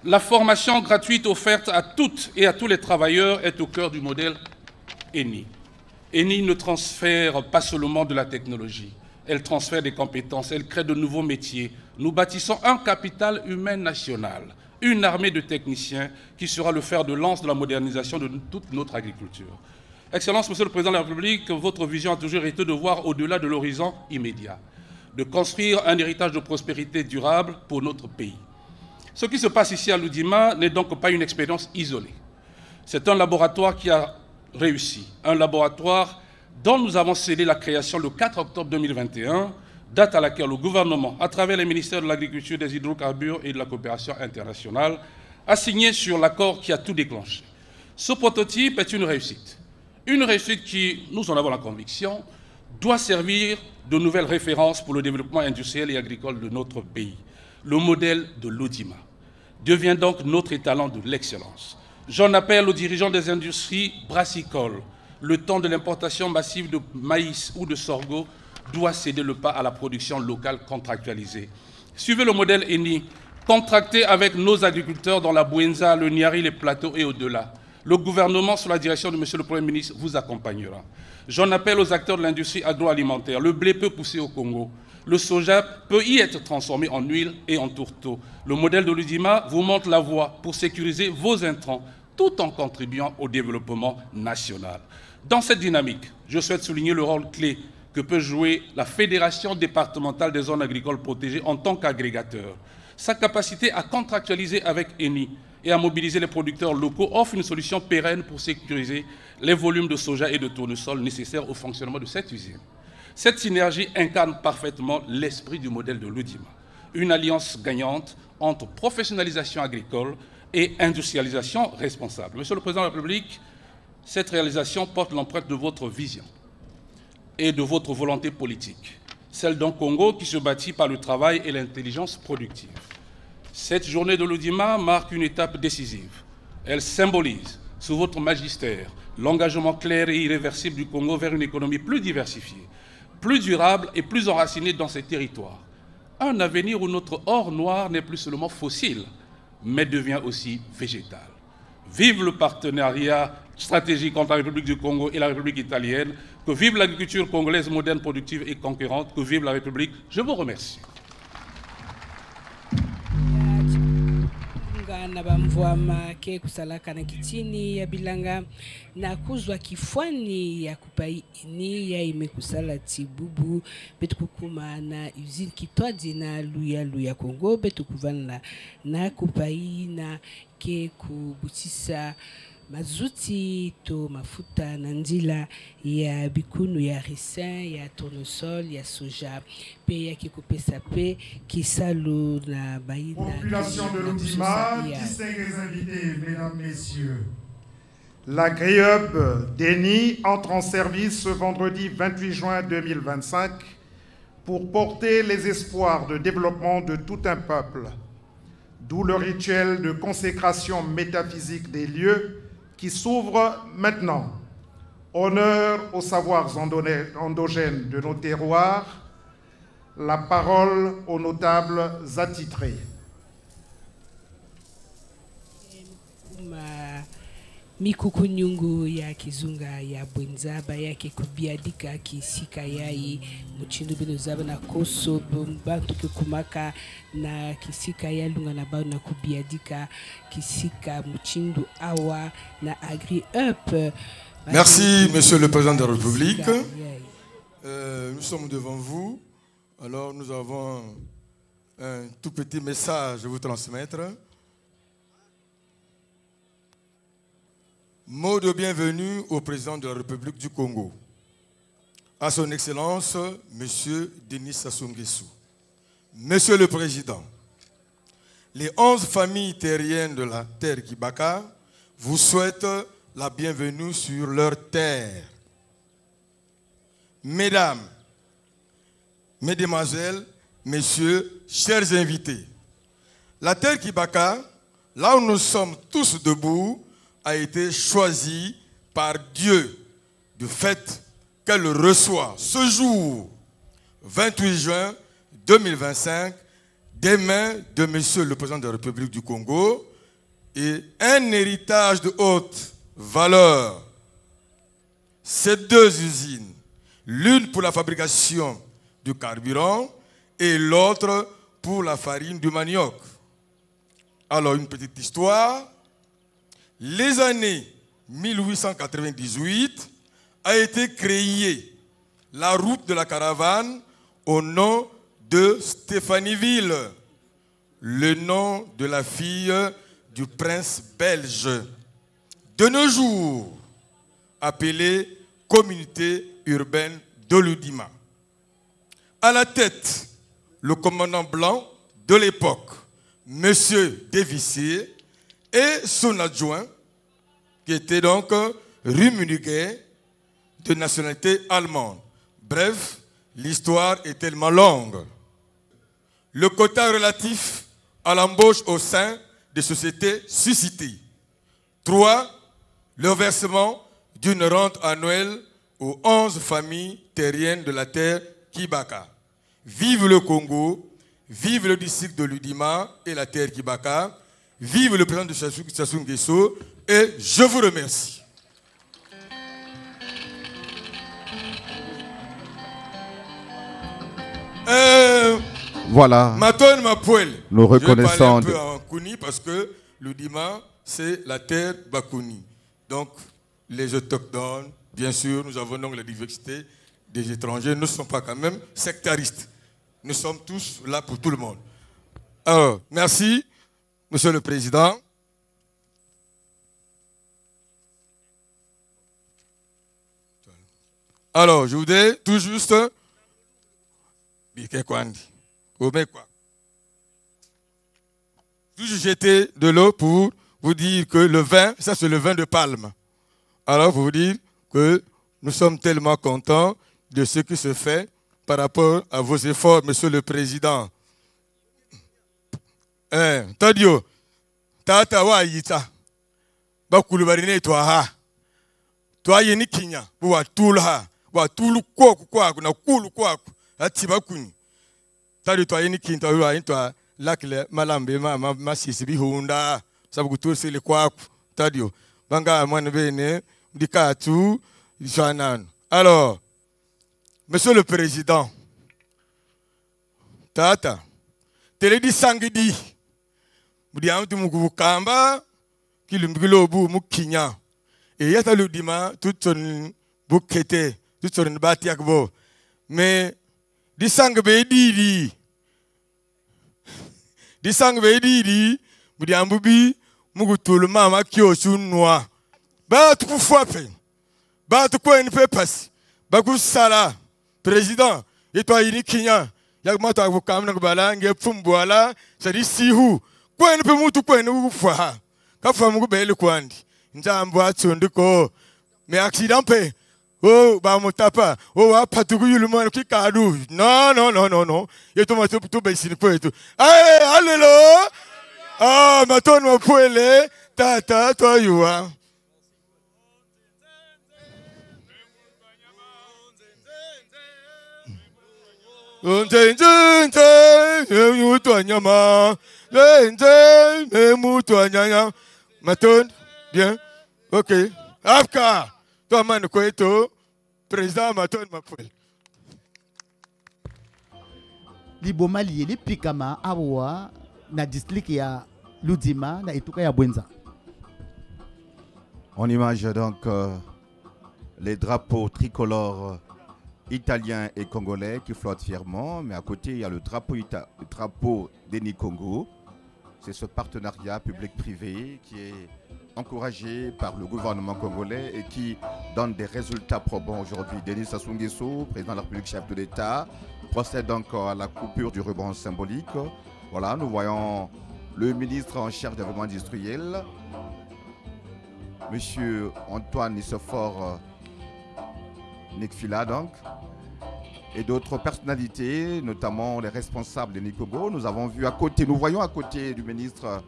Speaker 9: La formation gratuite offerte à toutes et à tous les travailleurs est au cœur du modèle Eni. Eni ne transfère pas seulement de la technologie, elle transfère des compétences, elle crée de nouveaux métiers. Nous bâtissons un capital humain national, une armée de techniciens qui sera le fer de lance de la modernisation de toute notre agriculture. Excellence, Monsieur le Président de la République, votre vision a toujours été de voir au-delà de l'horizon immédiat, de construire un héritage de prospérité durable pour notre pays. Ce qui se passe ici à Loudima n'est donc pas une expérience isolée. C'est un laboratoire qui a réussi, un laboratoire dont nous avons scellé la création le 4 octobre 2021, date à laquelle le gouvernement, à travers les ministères de l'Agriculture, des Hydrocarbures et de la Coopération internationale, a signé sur l'accord qui a tout déclenché. Ce prototype est une réussite qui, nous en avons la conviction, doit servir de nouvelle référence pour le développement industriel et agricole de notre pays. Le modèle de Loudima devient donc notre étalon de l'excellence. J'en appelle aux dirigeants des industries brassicoles. Le temps de l'importation massive de maïs ou de sorgho doit céder le pas à la production locale contractualisée. Suivez le modèle Eni, contracté avec nos agriculteurs dans la Bouenza, le Niari, les plateaux et au-delà. Le gouvernement, sous la direction de M. le Premier ministre, vous accompagnera. J'en appelle aux acteurs de l'industrie agroalimentaire. Le blé peut pousser au Congo. Le soja peut y être transformé en huile et en tourteau. Le modèle de Loudima vous montre la voie pour sécuriser vos intrants, tout en contribuant au développement national. Dans cette dynamique, je souhaite souligner le rôle clé que peut jouer la Fédération départementale des zones agricoles protégées en tant qu'agrégateur. Sa capacité à contractualiser avec Eni et à mobiliser les producteurs locaux offre une solution pérenne pour sécuriser les volumes de soja et de tournesol nécessaires au fonctionnement de cette usine. Cette synergie incarne parfaitement l'esprit du modèle de Loudima, une alliance gagnante entre professionnalisation agricole et industrialisation responsable. Monsieur le Président de la République, cette réalisation porte l'empreinte de votre vision et de votre volonté politique, celle d'un Congo qui se bâtit par le travail et l'intelligence productive. Cette journée de Loudima marque une étape décisive. Elle symbolise, sous votre magistère, l'engagement clair et irréversible du Congo vers une économie plus diversifiée, plus durable et plus enracinée dans ses territoires. Un avenir où notre or noir n'est plus seulement fossile, mais devient aussi végétal. Vive le partenariat stratégique entre la République du Congo et la République italienne, que vive l'agriculture congolaise moderne, productive et conquérante, que vive la République. Je vous remercie.
Speaker 2: na bamvwama ke kusalaka na kitini ya bilanga na kuzwa kifwani ya kupai ini ya imekusala tibubu betu kukuma na usine kitwaji na luya Kongo betu kuvana na kupai na ke kubutisa mazuti to mafuta na nzila ya bikunu ya ricin ya tournesol ya soja pe ya kikopesa pe kisalu na baina.
Speaker 4: Population de Lundima, distingués invités, mesdames, messieurs. La GRIUP d'Eni entre en service ce vendredi 28 juin 2025 pour porter les espoirs de développement de tout un peuple. D'où le rituel de consécration métaphysique des lieux qui s'ouvre maintenant. Honneur aux savoirs endogènes de nos terroirs, la parole aux notables attitrés.
Speaker 2: Mikukunyungu ya kizunga ya bwenzaba ya kikubiadika kisika yai muchindu bino zaba na koso bantu kikumaka na kisika ya lunga na bao na kubiadika kisika muchindu awa na agri up.
Speaker 10: Merci Monsieur le Président de la République. Nous sommes devant vous. Alors nous avons un tout petit message à vous transmettre. Mot de bienvenue au président de la République du Congo, à son Excellence, Monsieur Denis Sassou Nguesso. Monsieur le Président, les 11 familles terriennes de la terre Kibaka vous souhaitent la bienvenue sur leur terre. Mesdames, Mesdemoiselles, Messieurs, chers invités, la terre Kibaka, là où nous sommes tous debout, a été choisie par Dieu du fait qu'elle reçoit ce jour, 28 juin 2025, des mains de Monsieur le Président de la République du Congo et un héritage de haute valeur. Ces deux usines, l'une pour la fabrication du carburant et l'autre pour la farine du manioc. Alors, une petite histoire. Les années 1898 a été créée la route de la caravane au nom de Stéphanieville, le nom de la fille du prince belge. De nos jours, appelée communauté urbaine de Lundima. À la tête, le commandant blanc de l'époque, M. Devissier, et son adjoint, qui était donc Rummenigge, de nationalité allemande. Bref, l'histoire est tellement longue. Le quota relatif à l'embauche au sein des sociétés suscitées. 3. Le versement d'une rente annuelle aux 11 familles terriennes de la terre Kibaka. Vive le Congo, vive le district de Lundima et la terre Kibaka. Vive le président de Sassou Nguesso et je vous remercie.
Speaker 8: Voilà. Nous reconnaissons.
Speaker 10: Je vais parler un peu en Kuni parce que Lundima, c'est la terre Bakuni. Donc, les autochtones, bien sûr, nous avons donc la diversité des étrangers. Nous ne sommes pas quand même sectaristes. Nous sommes tous là pour tout le monde. Alors, merci. Monsieur le Président, alors je voudrais tout juste jeter de l'eau pour vous dire que le vin, ça c'est le vin de palme. Alors pour vous dire que nous sommes tellement contents de ce qui se fait par rapport à vos efforts, Monsieur le Président. Tadio, tata wa yita, bakulu barine twaha, twaye ni kinya, wa tulha, wa tulu koku kwaku na kulu kwaku, ati bakuni. Tadio twaye ni kinta wa intwa lakle malambe ma sisi bihunda, sabu kuturse le kwaku, tadio, banga mwana bene, dikatu, janan. Alors, Monsieur le Président, tata, teledi sangidi. Mudiamtu mukukamba kilumbilo bu mukinya et yata Lundima tout son bukete tout son batiakbo mais di sang be didi mudiambu bi mugutul mama kyo sunwa Bat pour frapper. Bat quoi une peu passer. Bagou Sala, président, et toi, il y a Kenya. Yagma ta vokam na bala nge fumboala sadi sihu kwa ni pe mutu kwa ni ufa ka fa mu be le kwandi njambo atsundu ko me accident pe oh ba mutapa oh wa patuku yuluma ki kadu no yeto ma to be sin po yeto allelo ah maton mo poele tata to yuwa Maton, bien, ok. Afka, toi, man, président Maton, ma poule.
Speaker 1: Liboma lié, les Pikama, Awa, na district ya Ludima, na Ituka ya Bwenza.
Speaker 8: On image donc les drapeaux tricolores italiens et congolais qui flottent fièrement, mais à côté il y a le drapeau d'Eni Congo. C'est ce partenariat public-privé qui est encouragé par le gouvernement congolais et qui donne des résultats probants aujourd'hui. Denis Sassou Nguesso, président de la République, chef de l'État, procède donc à la coupure du ruban symbolique. Voilà, nous voyons le ministre en charge du développement industriel, Monsieur Antoine Nissofor Nekfila donc, et d'autres personnalités, notamment les responsables de Nicogo. Nous avons vu à côté, nous voyons à côté du ministre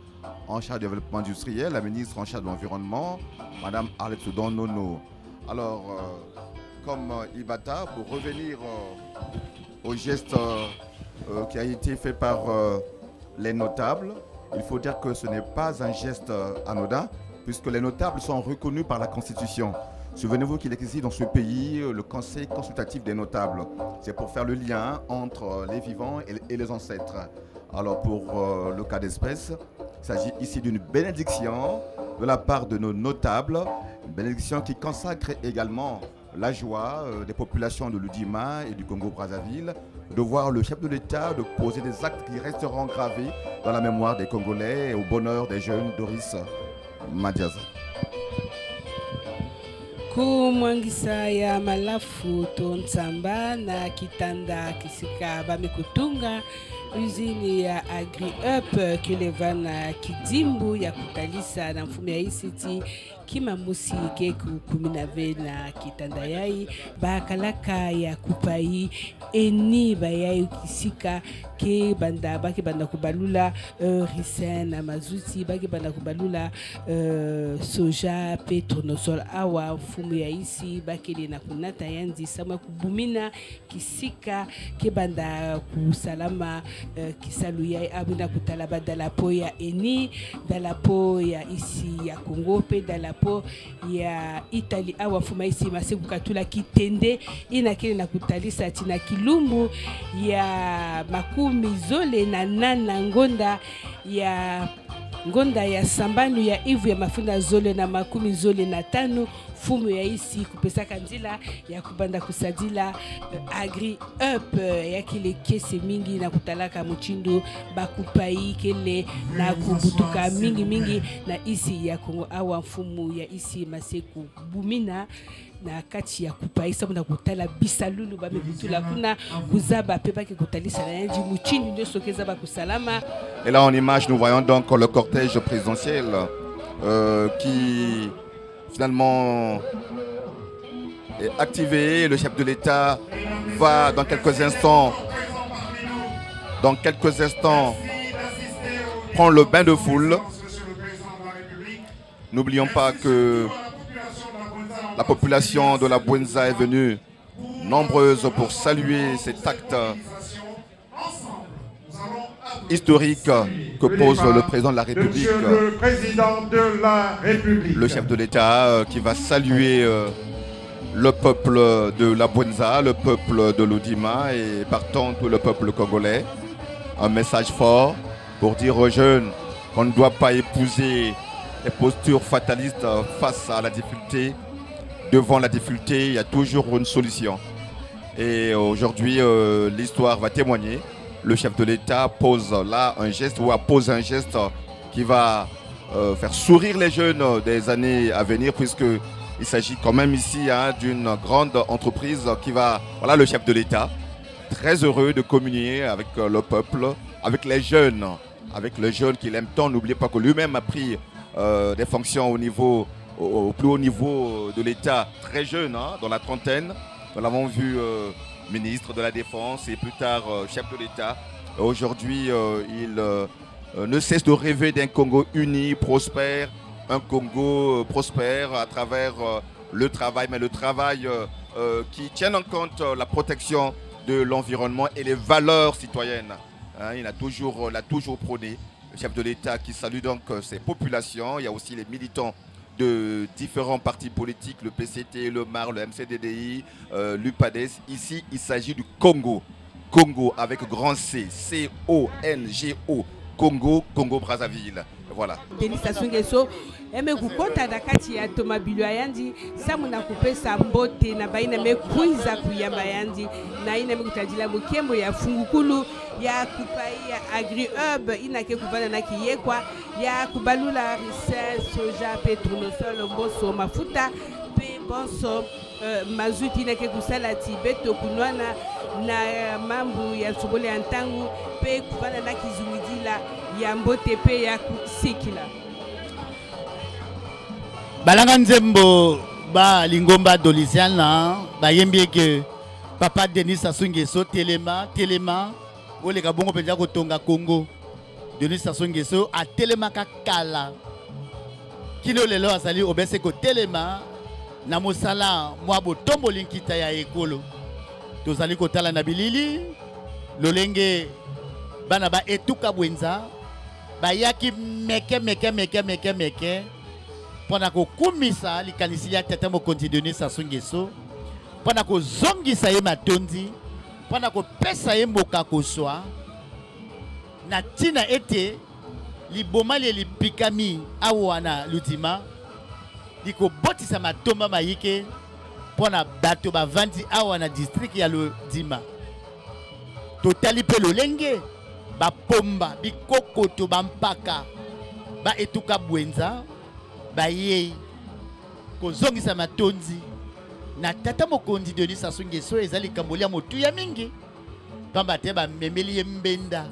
Speaker 8: en charge du développement industriel, la ministre en charge de l'environnement, Madame Arlette Soudan Nono. Alors, comme Ibata, pour revenir au geste qui a été fait par les notables, il faut dire que ce n'est pas un geste anodin, puisque les notables sont reconnus par la Constitution. Souvenez-vous qu'il existe dans ce pays le Conseil consultatif des notables. C'est pour faire le lien entre les vivants et les ancêtres. Alors pour le cas d'espèce, il s'agit ici d'une bénédiction de la part de nos notables, une bénédiction qui consacre également la joie des populations de l'Udima et du Congo-Brazzaville de voir le chef de l'État de poser des actes qui resteront gravés dans la mémoire des Congolais et au bonheur des jeunes Doris Madiaza.
Speaker 2: Kumwangisa ya malafu tonsamba na kitanda kisika bamekutunga usine ya Agri-Up kilevana kidimbu ya kutalisa na mfumo ya ICT kimamusi keku 12 na kitanda yai bakalaka ya kupai eni bayai kisika ke banda baki banda kubalula ricin na mazuti baki banda kubalula soja pe tournesol awa mfumo ya isi bakeli na kunata yanzi sama kubumina kisika ke banda kusalama kisalu yai abina kutala badala po ya eni dala po ya isi ya Congo pe dala po ya Italie awa mfumo isi masiku katula kitende inakeli na kutalisa tina kilumbu ya makumi zole na nana ngonda ya sambanu ya ivu ya mafunda zole na makumi zole na tano fumu ya isi kupesa kanzila ya kubanda kusadila Agri-Up ya kile kese mingi na kutalaka muchindo bakupai kele na kubutuka mingi na isi ya Kongo awa mfumu ya isi maseku bumina na kati ya kupai sabu na kutala bisalulu ba mebutula kuna kuzaba pepa ke kutalisa na yanji muchindi ndio sokeza ba kusalama.
Speaker 3: Et là en image nous voyons donc le cortège présidentiel qui finalement est activé. Le chef de l'État va dans quelques instants prendre le bain de foule. N'oublions pas que la population de la Bwenza est venue nombreuse pour saluer cet acte historique que pose le président de la République.
Speaker 4: Monsieur le président de la République.
Speaker 3: Le chef de l'État qui va saluer le peuple de la Bwenza, le peuple de l'Udima et partant tout le peuple congolais. Un message fort pour dire aux jeunes qu'on ne doit pas épouser les postures fatalistes face à la difficulté. Devant la difficulté, il y a toujours une solution. Et aujourd'hui, l'histoire va témoigner. Le chef de l'État pose là un geste ou appose un geste qui va faire sourire les jeunes des années à venir, puisqu'il s'agit quand même ici d'une grande entreprise qui va... Voilà le chef de l'État, très heureux de communier avec le peuple, avec les jeunes qu'il aime tant. N'oubliez pas que lui-même a pris des fonctions au plus haut niveau de l'État, très jeune, dans la trentaine. Nous l'avons vu ministre de la Défense et plus tard chef de l'État. Aujourd'hui, il ne cesse de rêver d'un Congo uni, prospère, un Congo prospère à travers le travail, mais le travail qui tient en compte la protection de l'environnement et les valeurs citoyennes. Il l'a toujours prôné, le chef de l'État qui salue donc ses populations. Il y a aussi les militants de différents partis politiques, le PCT, le MAR, le MCDDI, l'UPADES. Ici, il s'agit du Congo. Congo avec grand C, C-O-N-G-O. Congo, Congo-Brazzaville. Voilà.
Speaker 2: Denis Sassou Nguesso, eme kukota dakati ya Tomabilo yandi, samu na kupesa mbote na baina me kuiza kuyamba yandi, na ina me kutajila mukembo ya fungukulu, ya kupai ya agri-hub, inake kubana na kiyekwa, ya kubalula risel, soja, petronosol, mboso, mafuta, pe bonso, mazuti inake kusalati, beto kunwana, na mambu ya sobole ya ntangu, pe kubana na kizumidila, ya mbote pe ya kusikila.
Speaker 1: Balanga nzembo ba lingomba dolisiana ba yembie ke papa Denis Sassou Nguesso telema ole ka bongo penja ko tonga Congo. Denis Sassou Nguesso a telema ka kala kilo lelo asali obese ko telema na mosala mwa botombo linkita ya ekolo tozali ko tala na bilili lolenge bana ba etuka bwenza bayaki meke pona ko kumisa likanisi ya tata mokonzi Denis Sassou Nguesso pona ko zongisa ye matondi pona ko pesa ye mboka koswa na tina ete libomali lipikami awana ludima liko botisa matomba mayike pona bato bavandi awana district ya ludima totali pe lolenge bapomba bikokoto bampaka ba etuka bwenza baye kozongisa matonzi na tata mokonzi Denis Sassou Nguesso ezali kambolia motu ya mingi pamba te ba memeli mbenda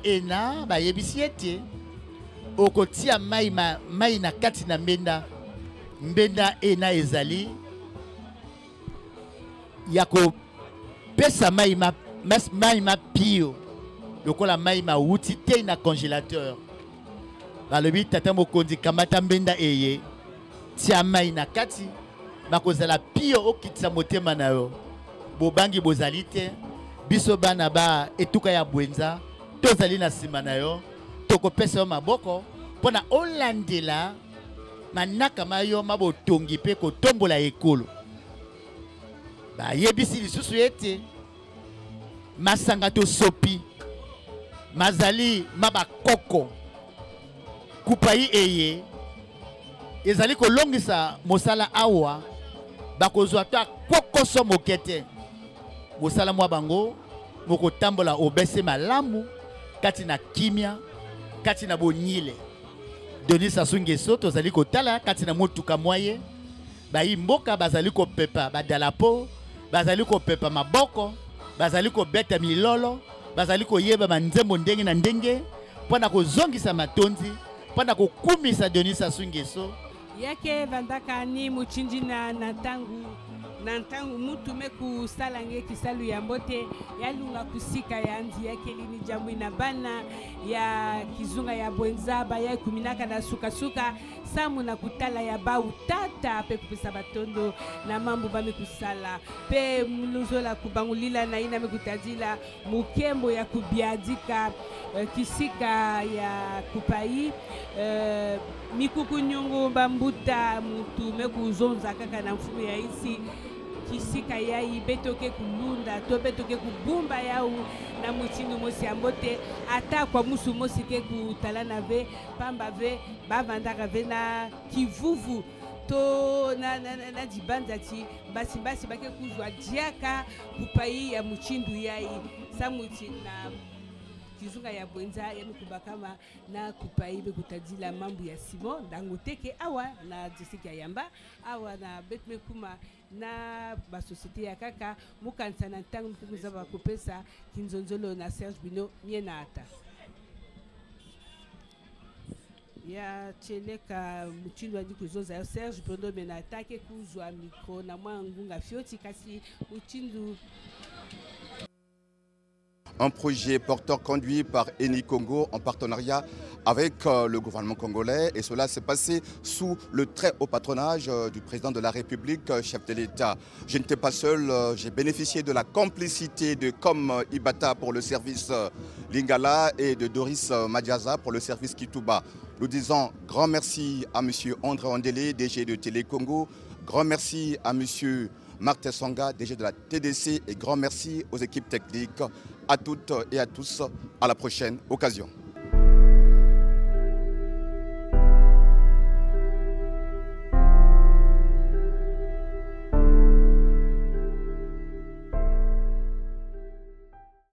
Speaker 1: ena ba yebisi ete okotia mai na kati na mbenda ena ezali yako pesa mai ma pio lokola mai ma wuti te na congélateur. Balobi tata mokonzi kamata mbenda eye tia mai na kati bakozala pio okitisa motema na yo bobangi bozali te biso bana ba etuka ya bwenza tozali na sima na yo tokopesa yo maboko mpona olandela manaka mayo mabotongi pe kotombola ekolo bayebisi lisusu ete masanga to sopi mazali mabakoko kupai eye ezali kolongisa mosala awa bakozwa ta kokoso mokete mosala mwa bango mokotambola obese malamu kati na kimia kati na bonyile. Denis Sassou Nguesso tozali kotala kati na motuka mwaye bayi mboka bazali kopepa badalapo bazali kopepa maboko bazali kobeta milolo bazali koyeba manzembo ndenge na ndenge mpona kozongisa matonzi panda kukumisa Denis Sassou Nguesso
Speaker 2: yake vandaka ni muchinji na ntangu mutu meku salange kisalu ya mbote yalunga kusika ya andi yake lini jambu ina bana ya kizunga ya bwenza baya kuminaka na suka samu na kutala ya ba utata pe kupisa batondo na mambo ba mekusala pe mluzola kubangulila na ina mekutadila mukembo ya kubiadika kisika ya kupai mikuku nyungu bambuta mutu mekuzonza kaka na mfumu ya isi kisika yai betoke kulunda to betoke kubumba yau na mutindu mosi ambote ata kwa musu mosi ke kutalana ve pamba ve bavandaka ve na kivuvu to na dibanda ti basi bake kuzwa diaka kupai ya muchindu yai samuti kizunga ya Bwenza yamekuba kama na kupaibe kutadila mambo ya Simon Dangoteke awa na Jessica Yamba awa na Betme Kuma na ba société ya kaka mukansa na ntango mkuza ba kopesa kinzonzolo na Serge Bino miena ata ya cheleka mutindo andi kuzoza ya Serge Bino mena atake kuzwa micro na mwangunga fioti kasi mutindo.
Speaker 3: Un projet porteur conduit par Eni Congo en partenariat avec le gouvernement congolais, et cela s'est passé sous le très haut patronage du président de la République, chef de l'État. Je n'étais pas seul, j'ai bénéficié de la complicité de Com Ibata pour le service Lingala et de Doris Madiaza pour le service Kituba. Nous disons grand merci à M. André Ondele, DG de Télé Congo, grand merci à M. Marc Tessonga, DG de la TDC, et grand merci aux équipes techniques, à toutes et à tous. À la prochaine occasion.